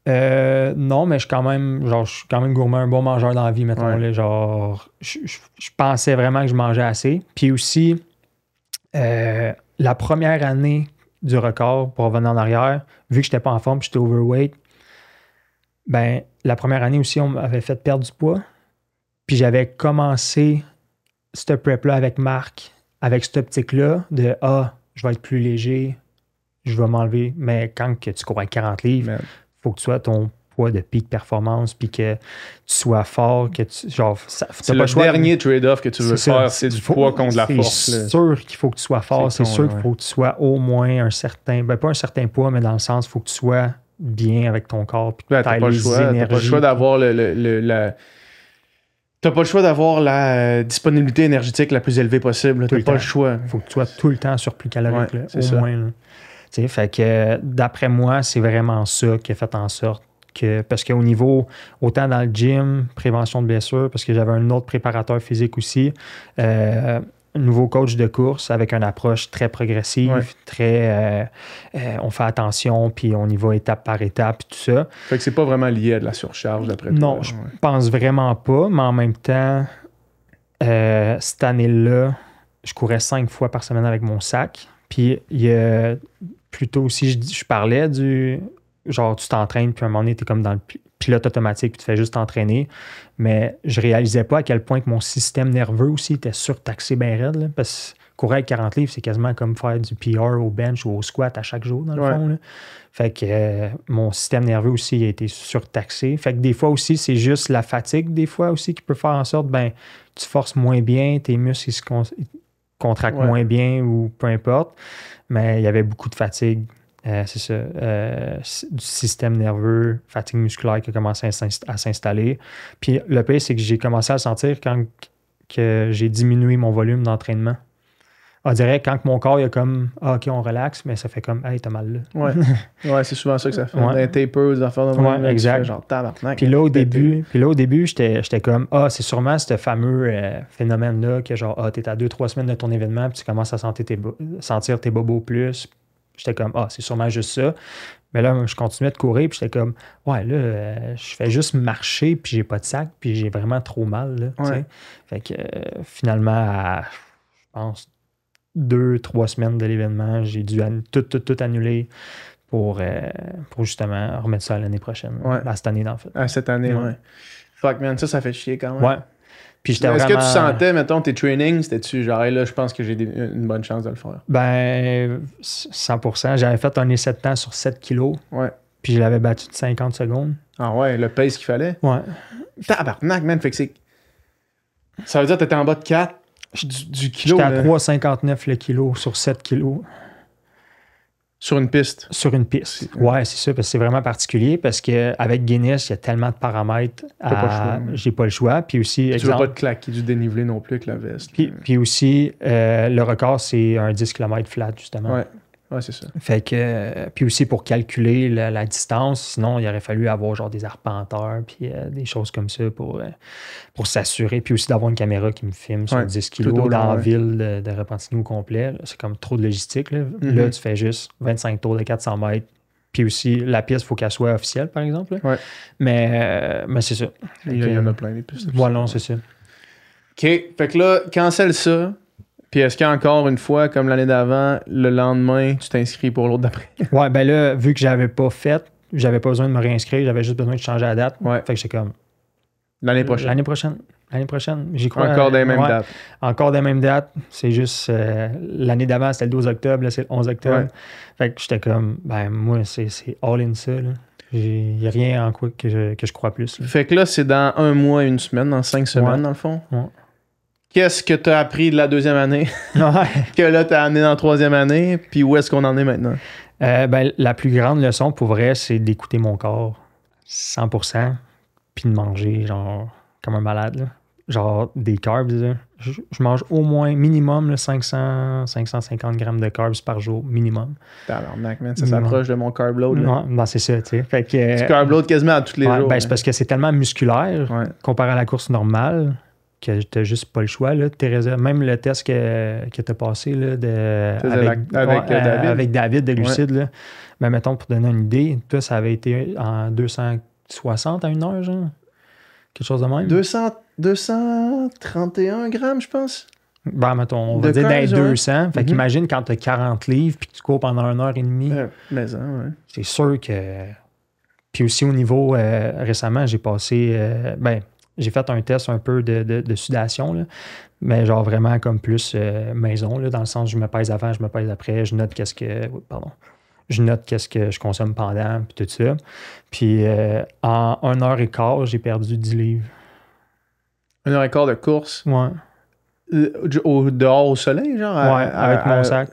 Non, mais je suis quand même gourmand, un bon mangeur dans la vie, mettons. Ouais. Là, genre, je pensais vraiment que je mangeais assez. Puis aussi, la première année du record, pour revenir en arrière, vu que je n'étais pas en forme et j'étais overweight, ben, la première année aussi, on m'avait fait perdre du poids. Puis j'avais commencé cette prep-là avec Marc, avec cette optique-là de « Ah, je vais être plus léger, je vais m'enlever. » Mais quand que tu cours avec 40 livres, faut que tu sois ton poids de peak performance, puis que tu sois fort, que tu... Genre, c'est le dernier trade-off que tu veux faire, c'est du poids contre la force. C'est sûr qu'il faut que tu sois fort, c'est sûr qu'il faut que tu sois au moins un certain... Ben, pas un certain poids, mais dans le sens, il faut que tu sois bien avec ton corps, puis que tu t'as pas le choix d'avoir T'as pas le choix d'avoir la disponibilité énergétique la plus élevée possible. T'as pas le choix. Il faut que tu sois tout le temps surplus calorique, là, au moins. Là. Fait que d'après moi, c'est vraiment ça qui a fait en sorte que... Parce qu'au niveau, autant dans le gym, prévention de blessures, parce que j'avais un autre préparateur physique aussi, un nouveau coach de course avec une approche très progressive, très... on fait attention, puis on y va étape par étape, puis tout ça. Fait que c'est pas vraiment lié à de la surcharge, d'après toi. Non, je pense vraiment pas, mais en même temps, cette année-là, je courais 5 fois par semaine avec mon sac. Puis il y a plutôt aussi, je parlais du genre tu t'entraînes, puis à un moment donné, tu es comme dans le pilote automatique, puis tu fais juste t'entraîner. Mais je réalisais pas à quel point que mon système nerveux aussi était surtaxé bien raide. Là, parce que courir avec 40 livres, c'est quasiment comme faire du PR au bench ou au squat à chaque jour, dans le fond. Là. Fait que mon système nerveux aussi a été surtaxé. Fait que des fois aussi, c'est juste la fatigue, des fois aussi, qui peut faire en sorte, ben tu forces moins bien, tes muscles ils se contractent moins bien ou peu importe. Mais il y avait beaucoup de fatigue. C'est ça. Du système nerveux, fatigue musculaire qui a commencé à s'installer. Puis le pire, c'est que j'ai commencé à sentir quand que j'ai diminué mon volume d'entraînement. On dirait quand mon corps il a comme OK, on relaxe, mais ça fait comme hey, t'as mal là. Ouais, c'est souvent ça que ça fait. Des tapers, des affaires de même. Exact. Genre tabarnak. Puis là, au début, j'étais comme c'est sûrement ce fameux phénomène-là que genre t'es à 2-3 semaines de ton événement, puis tu commences à sentir tes bobos plus. J'étais comme c'est sûrement juste ça. Mais là, je continuais de courir, puis j'étais comme je fais juste marcher, puis j'ai pas de sac, puis j'ai vraiment trop mal. Là, fait que finalement, je pense 2-3 semaines de l'événement, j'ai dû tout annuler pour justement remettre ça à l'année prochaine. À cette année, en fait. À cette année, Fuck, man, ça fait chier quand même. Ouais. Puis Est-ce que tu sentais, mettons, tes trainings, c'était-tu genre, là, je pense que j'ai une bonne chance de le faire? Ben, 100%. J'avais fait un essai de temps sur 7 kilos. Ouais. Puis je l'avais battu de 50 secondes. Ah ouais, le pace qu'il fallait? Ouais. Tabarnak, man, fait que c'est... Ça veut dire que t'étais en bas de 4 du kilo. J'étais à 3,59 le kilo sur 7 kilos. Sur une piste? Sur une piste. Ouais, c'est ça, parce que c'est vraiment particulier, parce qu'avec Guinness, il y a tellement de paramètres. J'ai pas le choix. Puis aussi, tu veux pas te claquer du dénivelé non plus avec la veste. Puis aussi, le record, c'est un 10 km flat, justement. Ouais, c'est ça. Fait que, puis aussi pour calculer la distance, sinon il aurait fallu avoir genre des arpenteurs puis des choses comme ça pour s'assurer. Puis aussi d'avoir une caméra qui me filme sur 10 kilos dans la ville de Repentigny au complet. Là, c'est comme trop de logistique. Là, là tu fais juste 25 tours de 400 mètres. Puis aussi, la piste, il faut qu'elle soit officielle, par exemple. Ouais. Mais c'est ça. Il y en a plein, des pistes. Voilà, non, c'est ça. OK. Fait que là, cancelle ça. Puis est-ce qu'encore une fois, comme l'année d'avant, le lendemain, tu t'inscris pour l'autre d'après? Ouais, ben là, vu que j'avais pas besoin de me réinscrire, j'avais juste besoin de changer la date. Ouais. Fait que j'étais comme... L'année prochaine. L'année prochaine. J'y crois. Encore des mêmes dates. Encore des mêmes dates. C'est juste... l'année d'avant, c'était le 12 octobre. Là, c'est le 11 octobre. Ouais. Fait que j'étais comme... Ben, moi, c'est all in ça, là. Il n'y a rien en quoi que je crois plus. Là. Fait que là, c'est dans 1 mois, 1 semaine, dans 5 semaines, dans le fond. Ouais. Qu'est-ce que tu as appris de la 2e année? Que là, tu as amené dans la 3e année? Puis où est-ce qu'on en est maintenant? Ben, la plus grande leçon, pour vrai, c'est d'écouter mon corps 100%, puis de manger, genre, comme un malade. Là. genre des carbs, là, je mange au moins minimum là, 500-550 grammes de carbs par jour, minimum. Tabarnak, man, ça s'approche de mon carb load. Non, ben c'est ça, tu sais. Fait que, tu carb load quasiment à tous les jours. Ben, c'est parce que c'est tellement musculaire comparé à la course normale que t'as juste pas le choix. Là. Même le test que t'as passé là, avec David de Lucide, là, ben, mettons, pour donner une idée, toi, ça avait été en 260 à une heure, genre? Quelque chose de même? 231 grammes, je pense. Ben, mettons, on va dire dans les 200. Fait qu'imagine quand tu as 40 livres puis que tu cours pendant 1h30. C'est sûr que... Puis aussi, au niveau... récemment, j'ai passé... j'ai fait un test un peu de sudation, là, mais genre vraiment comme plus maison, là, dans le sens je me pèse avant, je me pèse après, je note qu'est-ce que je consomme pendant, puis tout ça. Puis en 1h15, j'ai perdu 10 livres. 1h15 de course? Ouais. Dehors au soleil, genre? Avec mon sac.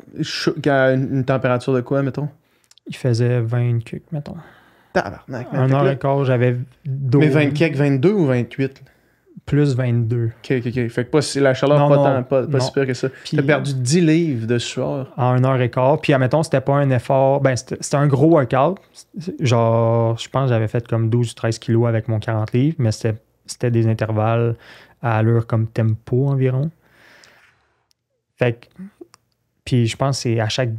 À une température de quoi, mettons? Il faisait 20 cucs, mettons. Tabarnak. 1h15, j'avais d'eau. Mais 20 cucs, 22 ou 28? Plus 22. OK. Fait que pas la chaleur pas si pire que ça. T'as perdu 10 livres de sueur. En 1h15. Puis, admettons, c'était pas un effort... Ben, c'était un gros workout. Genre, je pense que j'avais fait comme 12 ou 13 kilos avec mon 40 livres, mais c'était des intervalles à allure comme tempo environ. Fait que... Puis, je pense que c'est à chaque...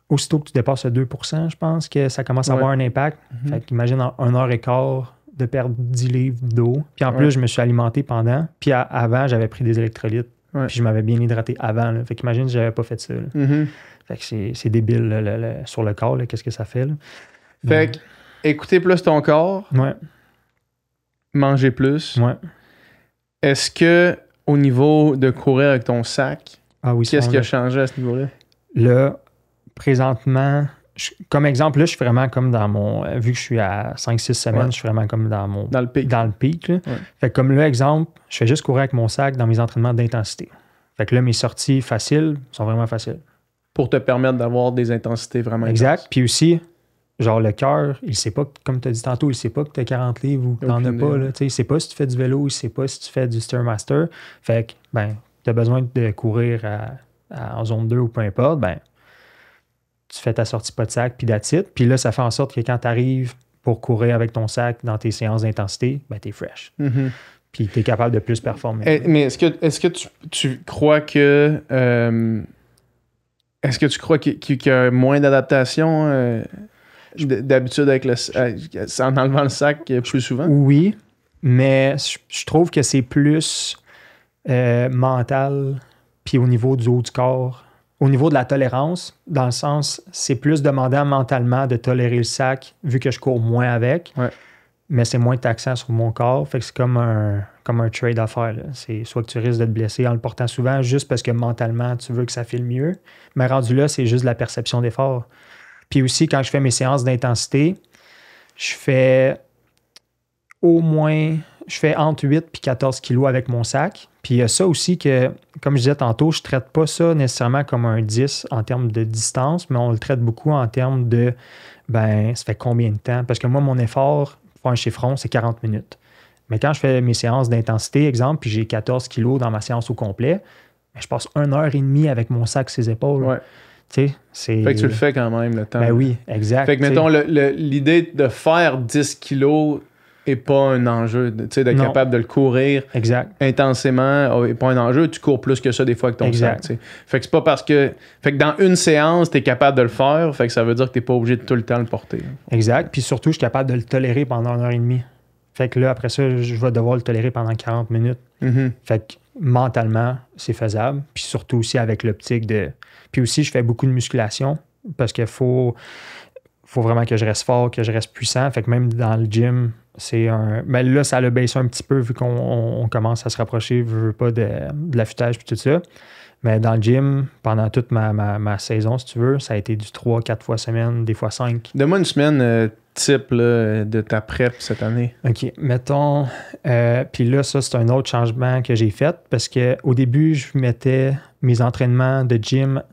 Aussitôt que tu dépasses le 2%, je pense que ça commence à avoir un impact. Fait qu'imagine en 1h15... de perdre 10 livres d'eau. Puis en plus, je me suis alimenté pendant. Puis avant, j'avais pris des électrolytes. Puis je m'avais bien hydraté avant. Là. Fait qu'imagine, j'avais pas fait ça. Fait que c'est débile sur le corps, qu'est-ce que ça fait. Là. Fait que écouter plus ton corps. Manger plus. Est-ce que au niveau de courir avec ton sac, qu'est-ce qui a changé à ce niveau-là? Là, présentement... Comme exemple, là, je suis vraiment comme dans mon... Vu que je suis à 5-6 semaines, je suis vraiment comme dans mon... Dans le pic. Dans le pic, là. Fait que comme là, exemple, je fais juste courir avec mon sac dans mes entraînements d'intensité. Fait que là, mes sorties faciles sont vraiment faciles. Pour te permettre d'avoir des intensités vraiment exact. Puis aussi, genre le cœur, il sait pas, comme tu as dit tantôt, il sait pas que tu as 40 livres ou que tu n'en as pas. Là, il sait pas si tu fais du vélo, il sait pas si tu fais du Stairmaster. Fait que, tu as besoin de courir en zone 2 ou peu importe, tu fais ta sortie pas de sac, puis that's it. Puis là, ça fait en sorte que quand tu arrives pour courir avec ton sac dans tes séances d'intensité, tu es fresh. Puis tu es capable de plus performer. Mais est-ce que tu crois que... est-ce que tu crois qu'il y a moins d'adaptation d'habitude avec en enlevant le sac plus souvent? Oui, mais je trouve que c'est plus mental, puis au niveau du haut du corps. Au niveau de la tolérance, dans le sens, c'est plus demandant mentalement de tolérer le sac, vu que je cours moins avec, mais c'est moins taxant sur mon corps. Fait que c'est comme un trade à faire. Là. C'est soit que tu risques de te blesser en le portant souvent, juste parce que mentalement, tu veux que ça file mieux. Mais rendu là, c'est juste la perception d'effort. Puis aussi, quand je fais mes séances d'intensité, je fais entre 8 et 14 kilos avec mon sac. Puis il y a ça aussi que, comme je disais tantôt, je ne traite pas ça nécessairement comme un 10 en termes de distance, mais on le traite beaucoup en termes de, ça fait combien de temps? Parce que moi, mon effort pour un chiffron, c'est 40 minutes. Mais quand je fais mes séances d'intensité, exemple, puis j'ai 14 kilos dans ma séance au complet, je passe 1h30 avec mon sac sur ses épaules. Fait que tu le fais quand même, le temps. Oui, exact. Fait que, mettons, l'idée de faire 10 kilos n'est pas un enjeu. D'être capable de le courir intensément n'est pas un enjeu. Tu cours plus que ça des fois avec ton sac. Fait que c'est pas parce que... Fait que dans une séance, tu es capable de le faire. Fait que ça veut dire que tu n'es pas obligé de tout le temps le porter. Exact. Puis surtout, je suis capable de le tolérer pendant 1h30. Fait que là, après ça, je vais devoir le tolérer pendant 40 minutes. Fait que mentalement, c'est faisable. Puis surtout aussi avec l'optique de... Puis aussi, je fais beaucoup de musculation parce qu'il faut vraiment que je reste fort, que je reste puissant. Fait que même dans le gym, c'est un... Mais là, ça l'a baissé un petit peu vu qu'on commence à se rapprocher, je veux pas de l'affûtage puis tout ça. Mais dans le gym, pendant toute ma saison, si tu veux, ça a été du 3-4 fois semaine, des fois 5. Donne-moi une semaine type là, de ta prep cette année. OK. Mettons... puis là, ça, c'est un autre changement que j'ai fait parce qu'au début, je mettais mes entraînements de gym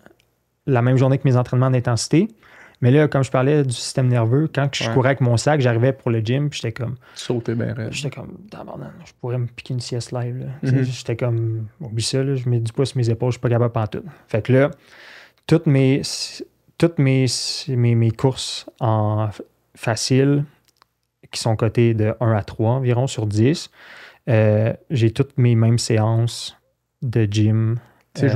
la même journée que mes entraînements d'intensité. Mais là, comme je parlais du système nerveux, quand je courais avec mon sac, j'arrivais pour le gym, puis j'étais comme... Sauter bien raide. J'étais comme, tabarnak, je pourrais me piquer une sieste live. Là. J'étais comme, oublie ça, là, je mets du poids sur mes épaules, je suis pas capable pantoute. Fait que là, toutes mes courses en facile, qui sont cotées de 1 à 3 environ sur 10, j'ai toutes mes mêmes séances de gym ces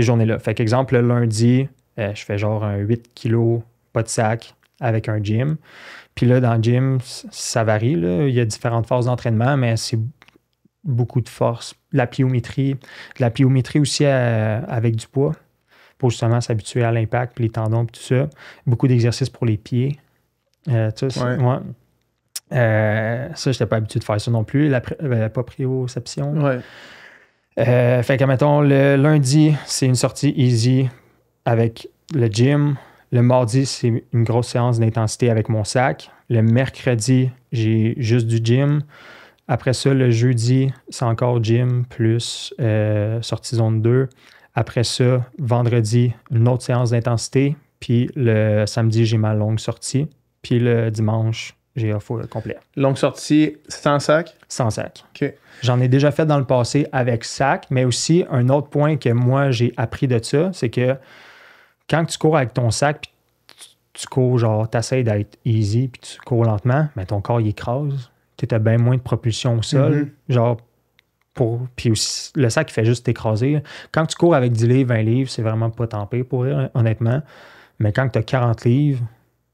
journées-là. Fait qu'exemple, le lundi, je fais genre un 8 kilos, pas de sac, avec un gym. Puis là, dans le gym, ça varie. Là. Il y a différentes phases d'entraînement, mais c'est beaucoup de force. La pliométrie aussi avec du poids, pour justement s'habituer à l'impact, puis les tendons, puis tout ça. Beaucoup d'exercices pour les pieds. Ça, je n'étais pas habitué de faire ça non plus. La proprioception. Ouais. Fait que, mettons, le lundi, c'est une sortie easy avec le gym. Le mardi, c'est une grosse séance d'intensité avec mon sac. Le mercredi, j'ai juste du gym. Après ça, le jeudi, c'est encore gym plus sortie zone 2. Après ça, vendredi, une autre séance d'intensité. Puis le samedi, j'ai ma longue sortie. Puis le dimanche, j'ai off complet. Longue sortie sans sac? Sans sac. OK. J'en ai déjà fait dans le passé avec sac, mais aussi un autre point que moi, j'ai appris de ça, c'est que quand tu cours avec ton sac, puis tu cours, genre, tu essaies d'être easy, puis tu cours lentement, mais ton corps, il écrase. Tu as bien moins de propulsion au sol. Genre, puis aussi, le sac, il fait juste t'écraser. Quand tu cours avec 10 livres, 20 livres, c'est vraiment pas tant pire pour rire, honnêtement. Mais quand tu as 40 livres,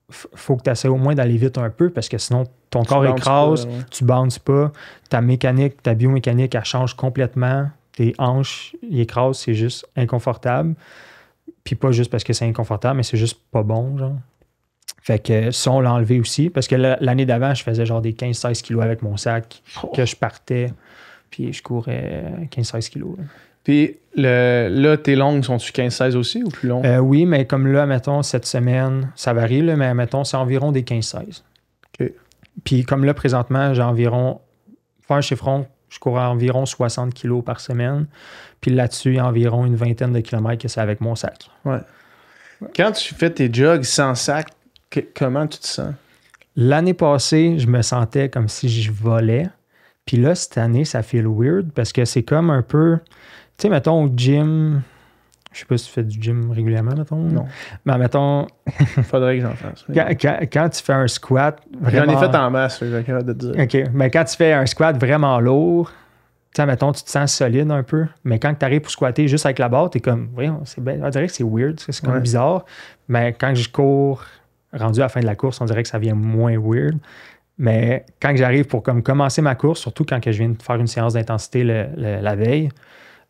faut que tu essaies au moins d'aller vite un peu parce que sinon, ton corps écrase, tu bounces pas. Ta mécanique, ta biomécanique, elle change complètement. Tes hanches, ils écrasent, c'est juste inconfortable. Puis pas juste parce que c'est inconfortable, mais c'est juste pas bon, genre. Fait que ça, on l'a enlevé aussi. Parce que l'année d'avant, je faisais genre des 15-16 kilos avec mon sac, que je partais, puis je courais 15-16 kilos. Là. Puis là, tes longues sont-tu 15-16 aussi ou plus longues? Oui, mais comme là, mettons, cette semaine, ça varie, là, mais mettons, c'est environ des 15-16. OK. Puis comme là, présentement, j'ai environ, faire chez Front, je cours à environ 60 kilos par semaine. Puis là-dessus, il y a environ une vingtaine de kilomètres que c'est avec mon sac. Ouais. Quand tu fais tes jogs sans sac, comment tu te sens? L'année passée, je me sentais comme si je volais. Puis là, cette année, ça feel weird parce que c'est comme un peu... Tu sais, mettons, au gym... Je sais pas si tu fais du gym régulièrement, mettons. Non. Mais mettons... Faudrait que j'en fasse. Quand tu fais un squat... Vraiment... J'en ai fait en masse, j'ai capable de te dire. OK. Mais quand tu fais un squat vraiment lourd... Tu sais, mettons, tu te sens solide un peu, mais quand tu arrives pour squatter juste avec la barre, t'es comme, voyons, c'est bien. On dirait que c'est weird, c'est comme bizarre. Mais quand je cours, rendu à la fin de la course, on dirait que ça vient moins weird. Mais quand j'arrive pour comme commencer ma course, surtout quand je viens de faire une séance d'intensité la veille,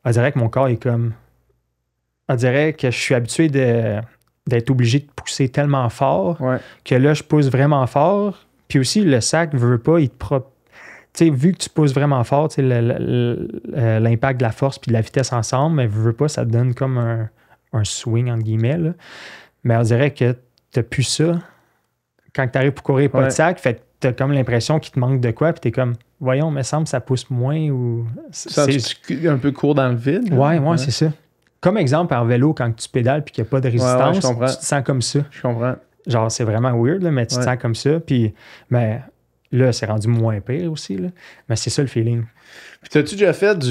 on dirait que mon corps est comme... On dirait que je suis habitué d'être obligé de pousser tellement fort que là, je pousse vraiment fort. Puis aussi, le sac ne veut pas, il te tu sais, vu que tu pousses vraiment fort, l'impact de la force puis de la vitesse ensemble, mais veux pas, ça te donne comme un swing, entre guillemets. Là. Mais on dirait que tu n'as plus ça. Quand tu arrives pour courir, pas de sac, fait que tu as comme l'impression qu'il te manque de quoi, puis tu es comme, voyons, me semble ça pousse moins. Ou tu un peu court dans le vide. Ouais, c'est ça. Comme exemple, en vélo, quand tu pédales puis qu'il n'y a pas de résistance, tu te sens comme ça. Je comprends. Genre, c'est vraiment weird, là, mais tu te sens comme ça. Puis, mais là, c'est rendu moins pire aussi. Là. Mais c'est ça le feeling. Puis, t'as-tu déjà fait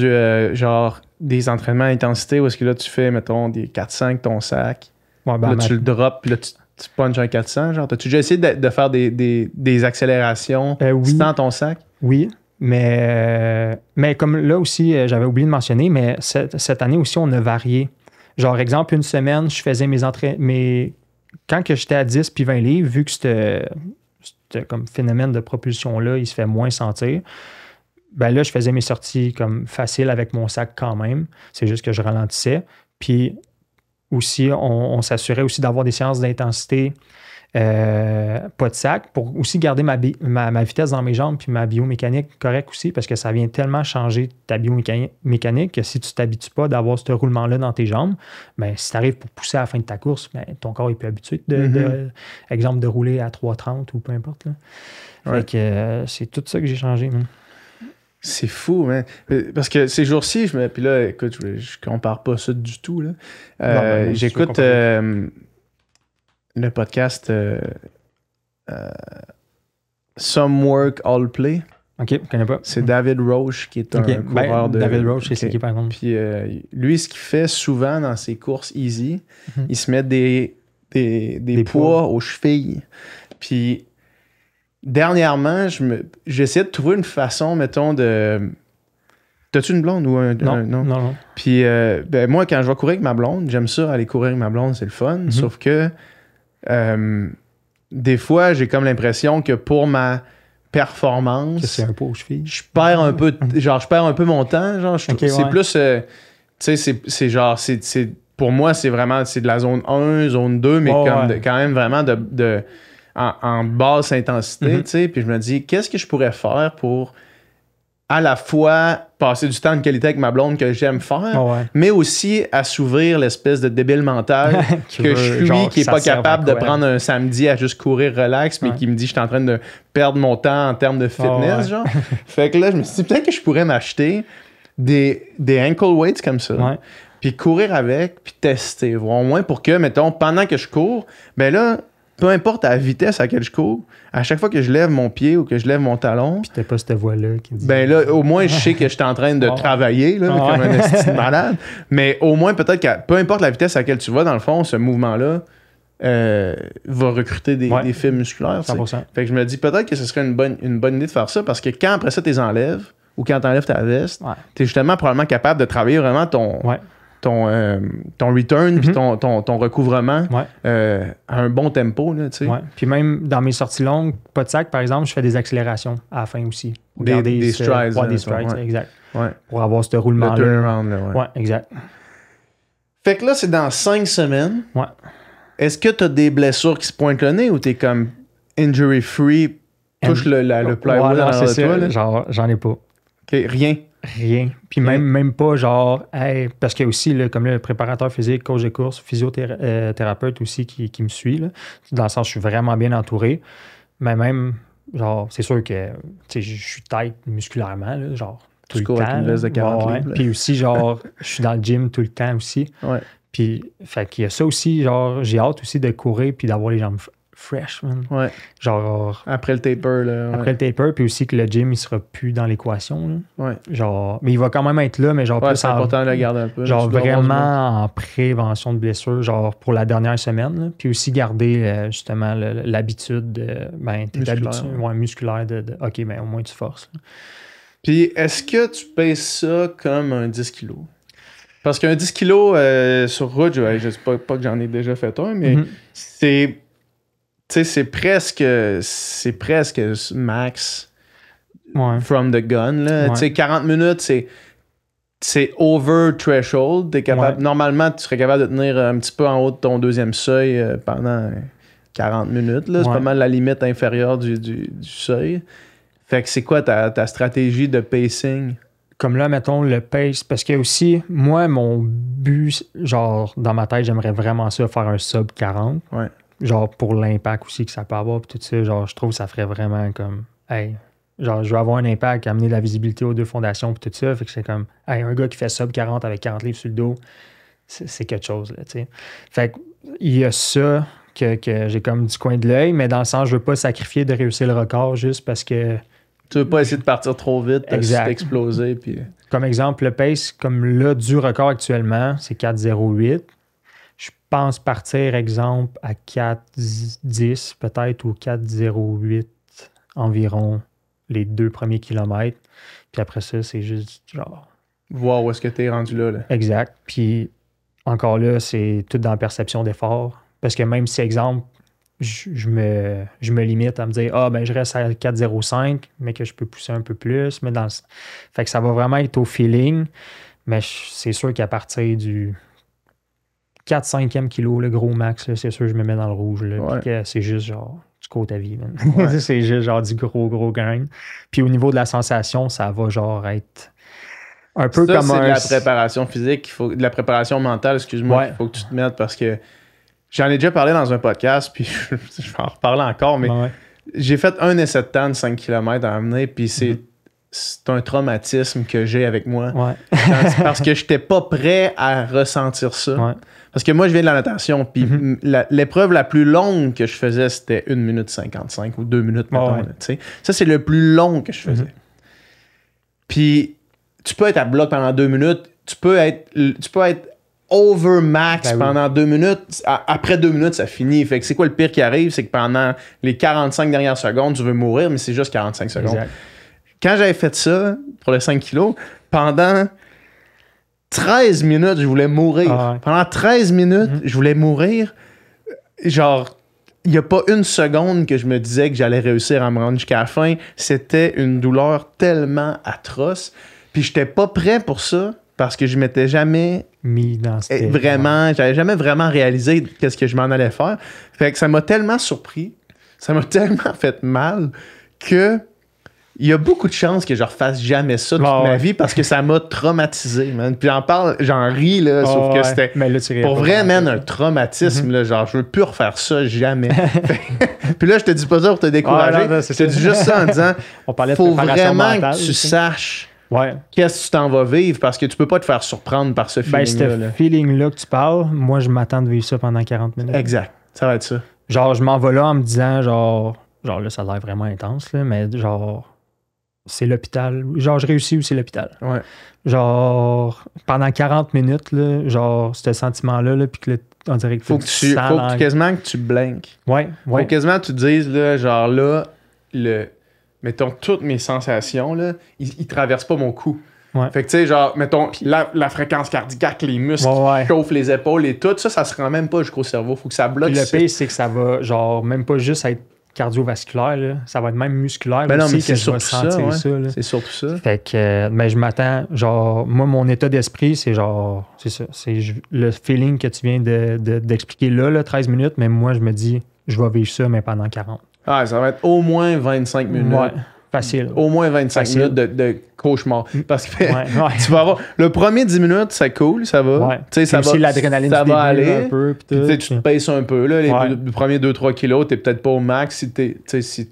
genre des entraînements à intensité où est-ce que là, tu fais, mettons, des 4-5 ton sac? Ouais, ben, là, tu le drops, puis là, tu punches un 400. Genre, t'as-tu déjà essayé de faire des accélérations sans ton sac? Oui. Mais comme là aussi, j'avais oublié de mentionner, mais cette année aussi, on a varié. Genre, exemple, une semaine, je faisais mes entraînements. Quand que j'étais à 10 puis 20 livres, vu que c'était comme phénomène de propulsion-là, il se fait moins sentir. Ben là, je faisais mes sorties comme faciles avec mon sac quand même. C'est juste que je ralentissais. Puis aussi, on s'assurait aussi d'avoir des séances d'intensité pas de sac pour aussi garder ma vitesse dans mes jambes puis ma biomécanique correcte aussi parce que ça vient tellement changer ta biomécanique que si tu ne t'habitues pas d'avoir ce roulement-là dans tes jambes, ben, si tu arrives pour pousser à la fin de ta course, ben, ton corps est plus habitué exemple de rouler à 3,30 ou peu importe. Là. Fait que c'est tout ça que j'ai changé. Man. C'est fou, man. Parce que ces jours-ci, puis là, écoute, je compare pas ça du tout. Là. J'écoute le podcast Some Work, All Play. OK, je connais pas. C'est David Roche qui est un coureur de... David Roche, c'est qui par exemple? Puis lui, ce qu'il fait souvent dans ses courses easy, il se met des poids aux chevilles. Puis dernièrement, j'essaie de trouver une façon, mettons, de... T'as-tu une blonde ou un... Non. Puis moi, quand je vais courir avec ma blonde, j'aime ça, aller courir avec ma blonde, c'est le fun. Sauf que des fois, j'ai comme l'impression que pour ma performance... Que c'est un peu aux chevilles. Je perds un peu... je perds un peu mon temps. Genre, c'est plus... tu sais, c'est genre... pour moi, c'est vraiment... C'est de la zone 1, zone 2, mais quand même vraiment en basse intensité, tu sais. Puis je me dis, qu'est-ce que je pourrais faire pour... à la fois passer du temps de qualité avec ma blonde que j'aime faire, mais aussi assouvir l'espèce de débile mental que je suis, qui n'est pas capable de prendre un samedi à juste courir relax, mais qui me dit je suis en train de perdre mon temps en termes de fitness. Genre. Fait que là, je me suis dit peut-être que je pourrais m'acheter des ankle weights comme ça, puis courir avec, puis tester, voir au moins pour que, mettons, pendant que je cours, ben là, peu importe la vitesse à laquelle je cours, à chaque fois que je lève mon pied ou que je lève mon talon... Puis t'as pas cette voix-là qui dit... Ben là, au moins, je sais que je suis en train de travailler, là, comme un esti malade. Mais au moins, peut-être que peu importe la vitesse à laquelle tu vas, dans le fond, ce mouvement-là va recruter des fibres musculaires. 100%. Fait que je me dis peut-être que ce serait une bonne idée de faire ça, parce que quand après ça, tu les enlèves, ou quand tu enlèves ta veste, tu es justement probablement capable de travailler vraiment ton return puis ton recouvrement à un bon tempo. Là, puis même dans mes sorties longues, pas de sac, par exemple, je fais des accélérations à la fin aussi. Des strides. Des strides, exact. Pour avoir ce roulement-là. Le turnaround, là, ouais, exact. Fait que là, c'est dans 5 semaines. Ouais. Est-ce que tu as des blessures qui se pointent le nez ou t'es comme injury-free, touche le plywood dans toi? Là? Genre, j'en ai pas. OK, rien. Puis même pas genre, parce qu'il y a aussi, là, comme le préparateur physique, coach de course, physiothérapeute aussi qui me suit. Là, dans le sens, je suis vraiment bien entouré. Mais même, genre, c'est sûr que je suis tight musculairement, là, genre, tout le temps. Avec une veste de 40 livres. Puis aussi, genre, je suis dans le gym tout le temps aussi. Ouais. Puis, fait qu'il y a ça aussi, genre, j'ai hâte aussi de courir puis d'avoir les jambes fresh, man. Ouais. Genre... Après le taper, là. Après le taper, puis aussi que le gym, il sera plus dans l'équation, là. Ouais. Genre... Mais il va quand même être là, mais genre... Ouais, c'est important de le garder un peu. Genre vraiment en prévention de blessures, genre pour la dernière semaine, là. Puis aussi garder, justement, l'habitude, musculaire de OK, mais au moins tu forces, là. Puis est-ce que tu pèses ça comme un 10 kg? Parce qu'un 10 kg sur route, je sais pas que j'en ai déjà fait un, mais c'est... Tu sais, c'est presque max from the gun. Là. Tu sais, 40 minutes, c'est over threshold. T'es capable, normalement, tu serais capable de tenir un petit peu en haut de ton deuxième seuil pendant 40 minutes. Là. C'est pas mal la limite inférieure du seuil. Fait que c'est quoi ta stratégie de pacing? Comme là, mettons, le pace, parce que aussi, moi, mon but, genre, dans ma tête, j'aimerais vraiment ça, faire un sub 40. Ouais. Genre pour l'impact aussi que ça peut avoir puis tout ça, genre je trouve que ça ferait vraiment comme genre je veux avoir un impact, amener de la visibilité aux deux fondations puis tout ça, fait que c'est comme un gars qui fait sub 40 avec 40 livres sur le dos, c'est quelque chose là, tu sais. Fait que il y a ça que j'ai comme du coin de l'œil, mais dans le sens je veux pas sacrifier de réussir le record juste parce que tu veux pas essayer de partir trop vite, d'exploser puis comme exemple le pace comme là du record actuellement, c'est 4,08. Je pense partir, exemple, à 4,10 peut-être ou 4,08 environ les 2 premiers kilomètres. Puis après ça, c'est juste genre... Voir où est-ce que t'es rendu là. Exact. Puis encore là, c'est tout dans la perception d'effort. Parce que même si, exemple, je me limite à me dire je reste à 4,05, mais que je peux pousser un peu plus. Mais fait que ça va vraiment être au feeling. Mais c'est sûr qu'à partir du 4-5e kilo, le gros max, là, c'est sûr que je me mets dans le rouge. Là, puis que c'est juste genre du côte à vie. C'est juste genre du gros grain. Puis au niveau de la sensation, ça va genre être un peu comme c'est de la préparation physique, de la préparation mentale, excuse-moi, qu'il faut que tu te mettes parce que j'en ai déjà parlé dans un podcast, puis je vais en reparler encore, mais j'ai fait un essai de temps de 5 km à amener, puis c'est c'est un traumatisme que j'ai avec moi. Ouais. Parce que je n'étais pas prêt à ressentir ça. Ouais. Parce que moi, je viens de la natation, puis l'épreuve la plus longue que je faisais, c'était 1 minute 55 ou 2 minutes, mettons. Ouais. Là, ça, c'est le plus long que je faisais. Puis, tu peux être à bloc pendant 2 minutes, tu peux être overmax pendant 2 minutes. Après 2 minutes, ça finit. Fait que c'est quoi le pire qui arrive? C'est que pendant les 45 dernières secondes, tu veux mourir, mais c'est juste 45 secondes. Exact. Quand j'avais fait ça, pour les 5 kilos, pendant 13 minutes, je voulais mourir. Ah ouais. Pendant 13 minutes, je voulais mourir. Genre, il n'y a pas une seconde que je me disais que j'allais réussir à me rendre jusqu'à la fin. C'était une douleur tellement atroce. Puis j'étais pas prêt pour ça parce que je m'étais jamais Mis dans cette... j'avais jamais vraiment réalisé qu'est-ce que je m'en allais faire. Fait que ça m'a tellement surpris, ça m'a tellement fait mal que il y a beaucoup de chances que je refasse jamais ça toute ma vie parce que ça m'a traumatisé, man. Puis j'en ris, là, sauf que c'était Mais là, tu pour vrai, man, un traumatisme, là, genre, je veux plus refaire ça jamais. Puis là, je te dis pas ça pour te décourager, non, je te dis juste ça en disant, on parlait de faut préparation vraiment mentale, que tu saches ouais. qu'est-ce que tu t'en vas vivre parce que tu peux pas te faire surprendre par ce feeling-là. Ce feeling-là que tu parles, moi, je m'attends de vivre ça pendant 40 minutes. Exact, ça va être ça. Genre, je m'en vais là en me disant, genre là, ça a l'air vraiment intense, là, mais genre, c'est l'hôpital. Genre, je réussis ou c'est l'hôpital. Ouais. Genre, pendant 40 minutes, là, genre, ce sentiment-là, là, puis que là, on dirait que faut quasiment que tu blinques. Ouais. Faut quasiment que tu te dises, là, genre là, mettons, toutes mes sensations, là, ils traversent pas mon cou. Ouais. Fait que, tu sais, genre, mettons, la fréquence cardiaque, les muscles qui chauffent les épaules et tout, ça se rend même pas jusqu'au cerveau. Faut que ça bloque. Puis le pire, c'est que ça va, genre, même pas juste être cardiovasculaire, là. Ça va être même musculaire. Ben non, aussi mais c'est que je vais surtout sentir ça. là. C'est surtout ça. Fait que, mais je m'attends, genre, moi, mon état d'esprit, c'est genre, c'est ça. C'est le feeling que tu viens d'expliquer là, 13 minutes, mais moi, je me dis, je vais vivre ça, mais pendant 40. Ah, ça va être au moins 25 minutes. Ouais. Facile. Au moins 25 minutes de cauchemar. Parce que tu vas avoir. Le premier 10 minutes, c'est cool, ça va. Ouais. Tu sais, ça va. L'adrénaline ça du va début, aller. Un peu, tu te pèses un peu. Là, les premiers 2-3 kilos, t'es peut-être pas au max si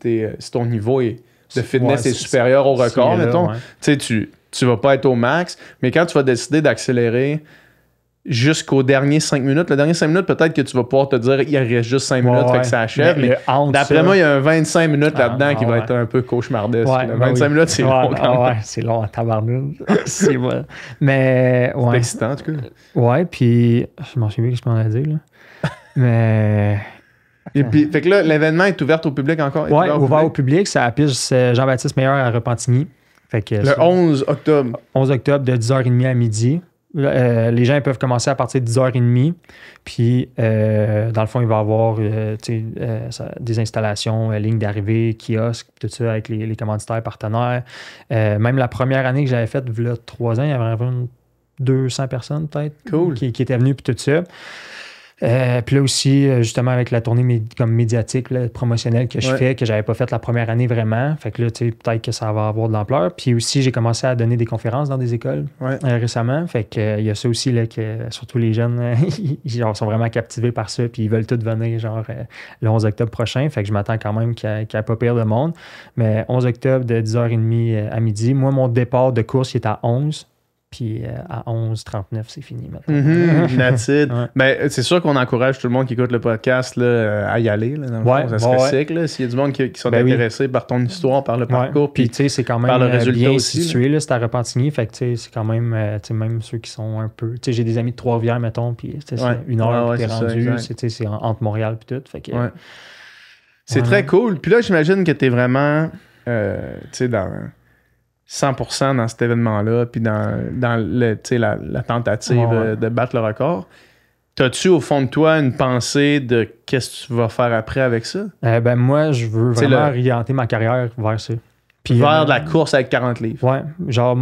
ton niveau de fitness est supérieur au record, mettons. Tu vas pas être au max. Mais quand tu vas décider d'accélérer jusqu'aux derniers 5 minutes. Le dernier 5 minutes, peut-être que tu vas pouvoir te dire il reste juste 5 minutes, fait que ça achève. Mais d'après moi, il y a un 25 minutes là-dedans qui va être un peu cauchemardesque. 25 minutes, c'est long quand même. C'est long à tabarnouche. C'est vrai. Mais c'est excitant, en tout cas. Ouais, puis je m'en souviens que je m'en ai dit, là. Mais... Et puis, fait que là, l'événement est ouvert au public encore? Oui, ouvert au public. C'est à la piste Jean-Baptiste Meilleur à Repentigny. Fait que, le 11 octobre. 11 octobre de 10h30 à midi. Les gens peuvent commencer à partir de 10h30. Puis, dans le fond, il va y avoir des installations, ligne d'arrivée, kiosques, tout ça avec les commanditaires partenaires. Même la première année que j'avais faite, il y a 3 ans, il y avait environ 200 personnes peut-être qui étaient venues, puis tout ça. Puis là aussi, justement, avec la tournée comme médiatique, là, promotionnelle que je fais, que j'avais pas faite la première année vraiment. Fait que là, tu sais, peut-être que ça va avoir de l'ampleur. Puis aussi, j'ai commencé à donner des conférences dans des écoles récemment. Fait que il y a ça aussi, là, que surtout les jeunes, ils sont vraiment captivés par ça. Puis ils veulent tous venir, genre, le 11 octobre prochain. Fait que je m'attends quand même qu'il n'y ait pas pire de monde. Mais 11 octobre de 10h30 à midi. Moi, mon départ de course, il est à 11. Puis à 11h39, c'est fini maintenant. Natide. Ben, c'est sûr qu'on encourage tout le monde qui écoute le podcast là, à y aller. Là, dans le fond. Ça serait sick. Là, s'il y a du monde qui sont intéressés par ton histoire, par le parcours. Puis tu sais, c'est quand même par le résultat bien aussi, situé. Là, c'est à Repentigny. Fait que tu sais, c'est quand même, même ceux qui sont un peu. Tu sais, j'ai des amis de Trois-Rivières, mettons. Puis c'est 1 heure, puis t'es rendu. C'est entre Montréal, puis tout. Fait que, c'est très cool. Puis là, j'imagine que t'es vraiment dans 100% dans cet événement-là, puis dans la tentative de battre le record. T'as-tu au fond de toi une pensée de qu'est-ce que tu vas faire après avec ça? Ben moi, je veux vraiment orienter ma carrière vers ça. Puis vers de la course avec 40 livres. Ouais, genre,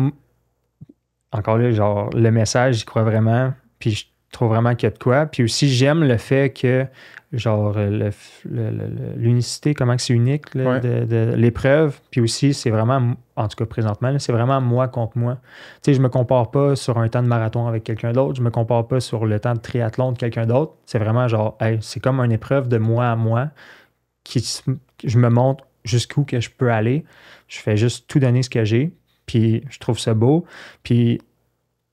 encore là, genre, le message, j'y crois vraiment, puis je trouve vraiment qu'il y a de quoi. Puis aussi, j'aime le fait que, genre, l'unicité, comment c'est unique là, de l'épreuve. Puis aussi, c'est vraiment, en tout cas présentement, là, c'est vraiment moi contre moi. Tu sais, je me compare pas sur un temps de marathon avec quelqu'un d'autre. Je me compare pas sur le temps de triathlon de quelqu'un d'autre. C'est vraiment genre, c'est comme une épreuve de moi à moi je me montre jusqu'où que je peux aller. Je fais juste tout donner ce que j'ai. Puis je trouve ça beau. Puis,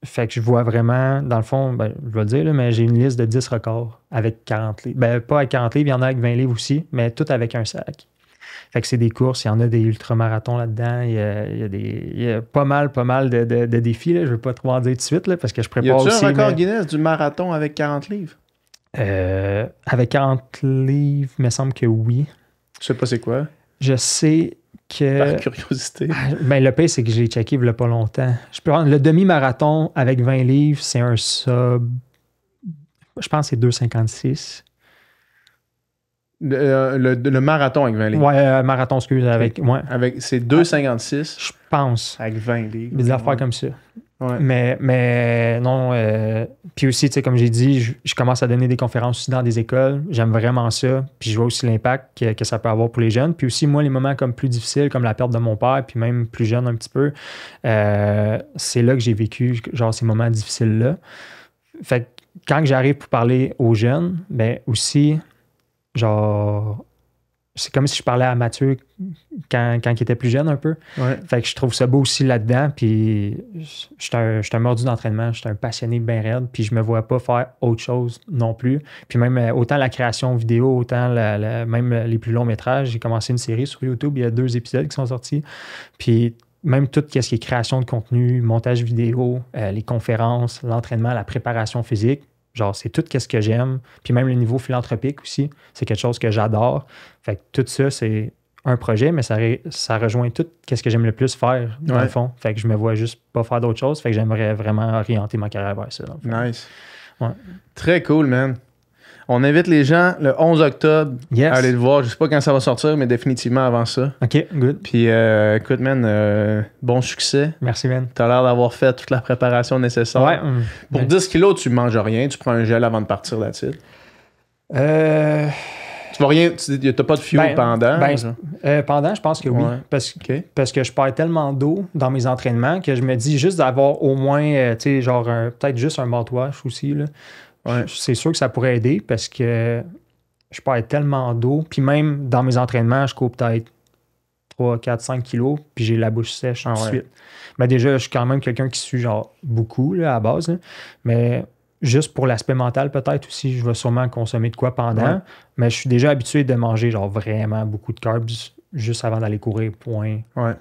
fait que je vois vraiment, dans le fond, ben, je vais le dire, là, mais j'ai une liste de 10 records avec 40 livres. Ben, pas avec 40 livres, il y en a avec 20 livres aussi, mais tout avec un sac. Fait que c'est des courses, il y en a des ultramarathons là-dedans, il y a pas mal de défis. Là. Je ne veux pas trop en dire tout de suite, là, parce que je prépare aussi. Y a-tu un record Guinness du marathon avec 40 livres? Avec 40 livres, il me semble que oui. Je sais pas c'est quoi. Je sais que... Par curiosité. Ben, le pire, c'est que j'ai checké il y a pas longtemps. Je peux prendre le demi-marathon avec 20 livres, c'est un sub... Je pense que c'est 2,56. Le marathon avec 20 livres. Ouais, marathon, excuse. Ouais. C'est 2,56. Je pense. Avec 20 livres. Des affaires comme ça. Ouais. Mais non. Puis aussi, tu sais, comme j'ai dit, je commence à donner des conférences aussi dans des écoles. J'aime vraiment ça. Puis je vois aussi l'impact que ça peut avoir pour les jeunes. Puis aussi, moi, les moments comme plus difficiles, comme la perte de mon père, puis même plus jeune un petit peu, c'est là que j'ai vécu, genre, ces moments difficiles-là. Fait que quand j'arrive pour parler aux jeunes, ben aussi, genre, c'est comme si je parlais à Mathieu quand il était plus jeune un peu. Ouais. Fait que je trouve ça beau aussi là-dedans. Puis je suis un mordu d'entraînement, je suis un passionné bien raide. Puis je me vois pas faire autre chose non plus. Puis même autant la création vidéo, autant même les plus longs métrages. J'ai commencé une série sur YouTube, il y a 2 épisodes qui sont sortis. Puis même tout ce qui est création de contenu, montage vidéo, les conférences, l'entraînement, la préparation physique. Genre, c'est tout ce que j'aime. Puis même le niveau philanthropique aussi, c'est quelque chose que j'adore. Fait que tout ça, c'est un projet, mais ça rejoint tout ce que j'aime le plus faire, dans le fond. Fait que je me vois juste pas faire d'autre chose. Fait que j'aimerais vraiment orienter ma carrière vers ça. Nice. Ouais. Très cool, man. On invite les gens le 11 octobre à aller le voir. Je sais pas quand ça va sortir, mais définitivement avant ça. OK, good. Puis écoute, man, bon succès. Merci, man. T'as l'air d'avoir fait toute la préparation nécessaire. Ouais. Pour 10 kilos, tu manges rien. Tu prends un gel avant de partir là-dessus. Tu vas rien... T'as pas de fuel pendant? Pendant, je pense que oui. Ouais. Parce que je perds tellement d'eau dans mes entraînements que je me dis juste d'avoir au moins, tu sais, genre peut-être juste un mouthwash aussi, là. Ouais. C'est sûr que ça pourrait aider parce que je perds tellement d'eau. Puis même dans mes entraînements, je cours peut-être 3, 4, 5 kilos, puis j'ai la bouche sèche tout de suite. Mais déjà, je suis quand même quelqu'un qui suit genre beaucoup là, à la base. Là. Mais juste pour l'aspect mental, peut-être aussi, je vais sûrement consommer de quoi pendant. Ouais. Mais je suis déjà habitué de manger genre vraiment beaucoup de carbs juste avant d'aller courir, point. Ouais.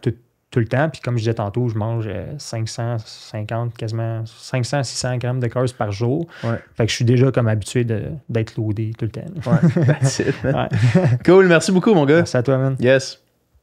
Tout le temps. Puis comme je disais tantôt, je mange 550, quasiment 500-600 grammes de carbs par jour. Ouais. Fait que je suis déjà comme habitué d'être loadé tout le temps. Ouais, that's it, man. Ouais. Cool, merci beaucoup, mon gars. Merci à toi, man. Yes.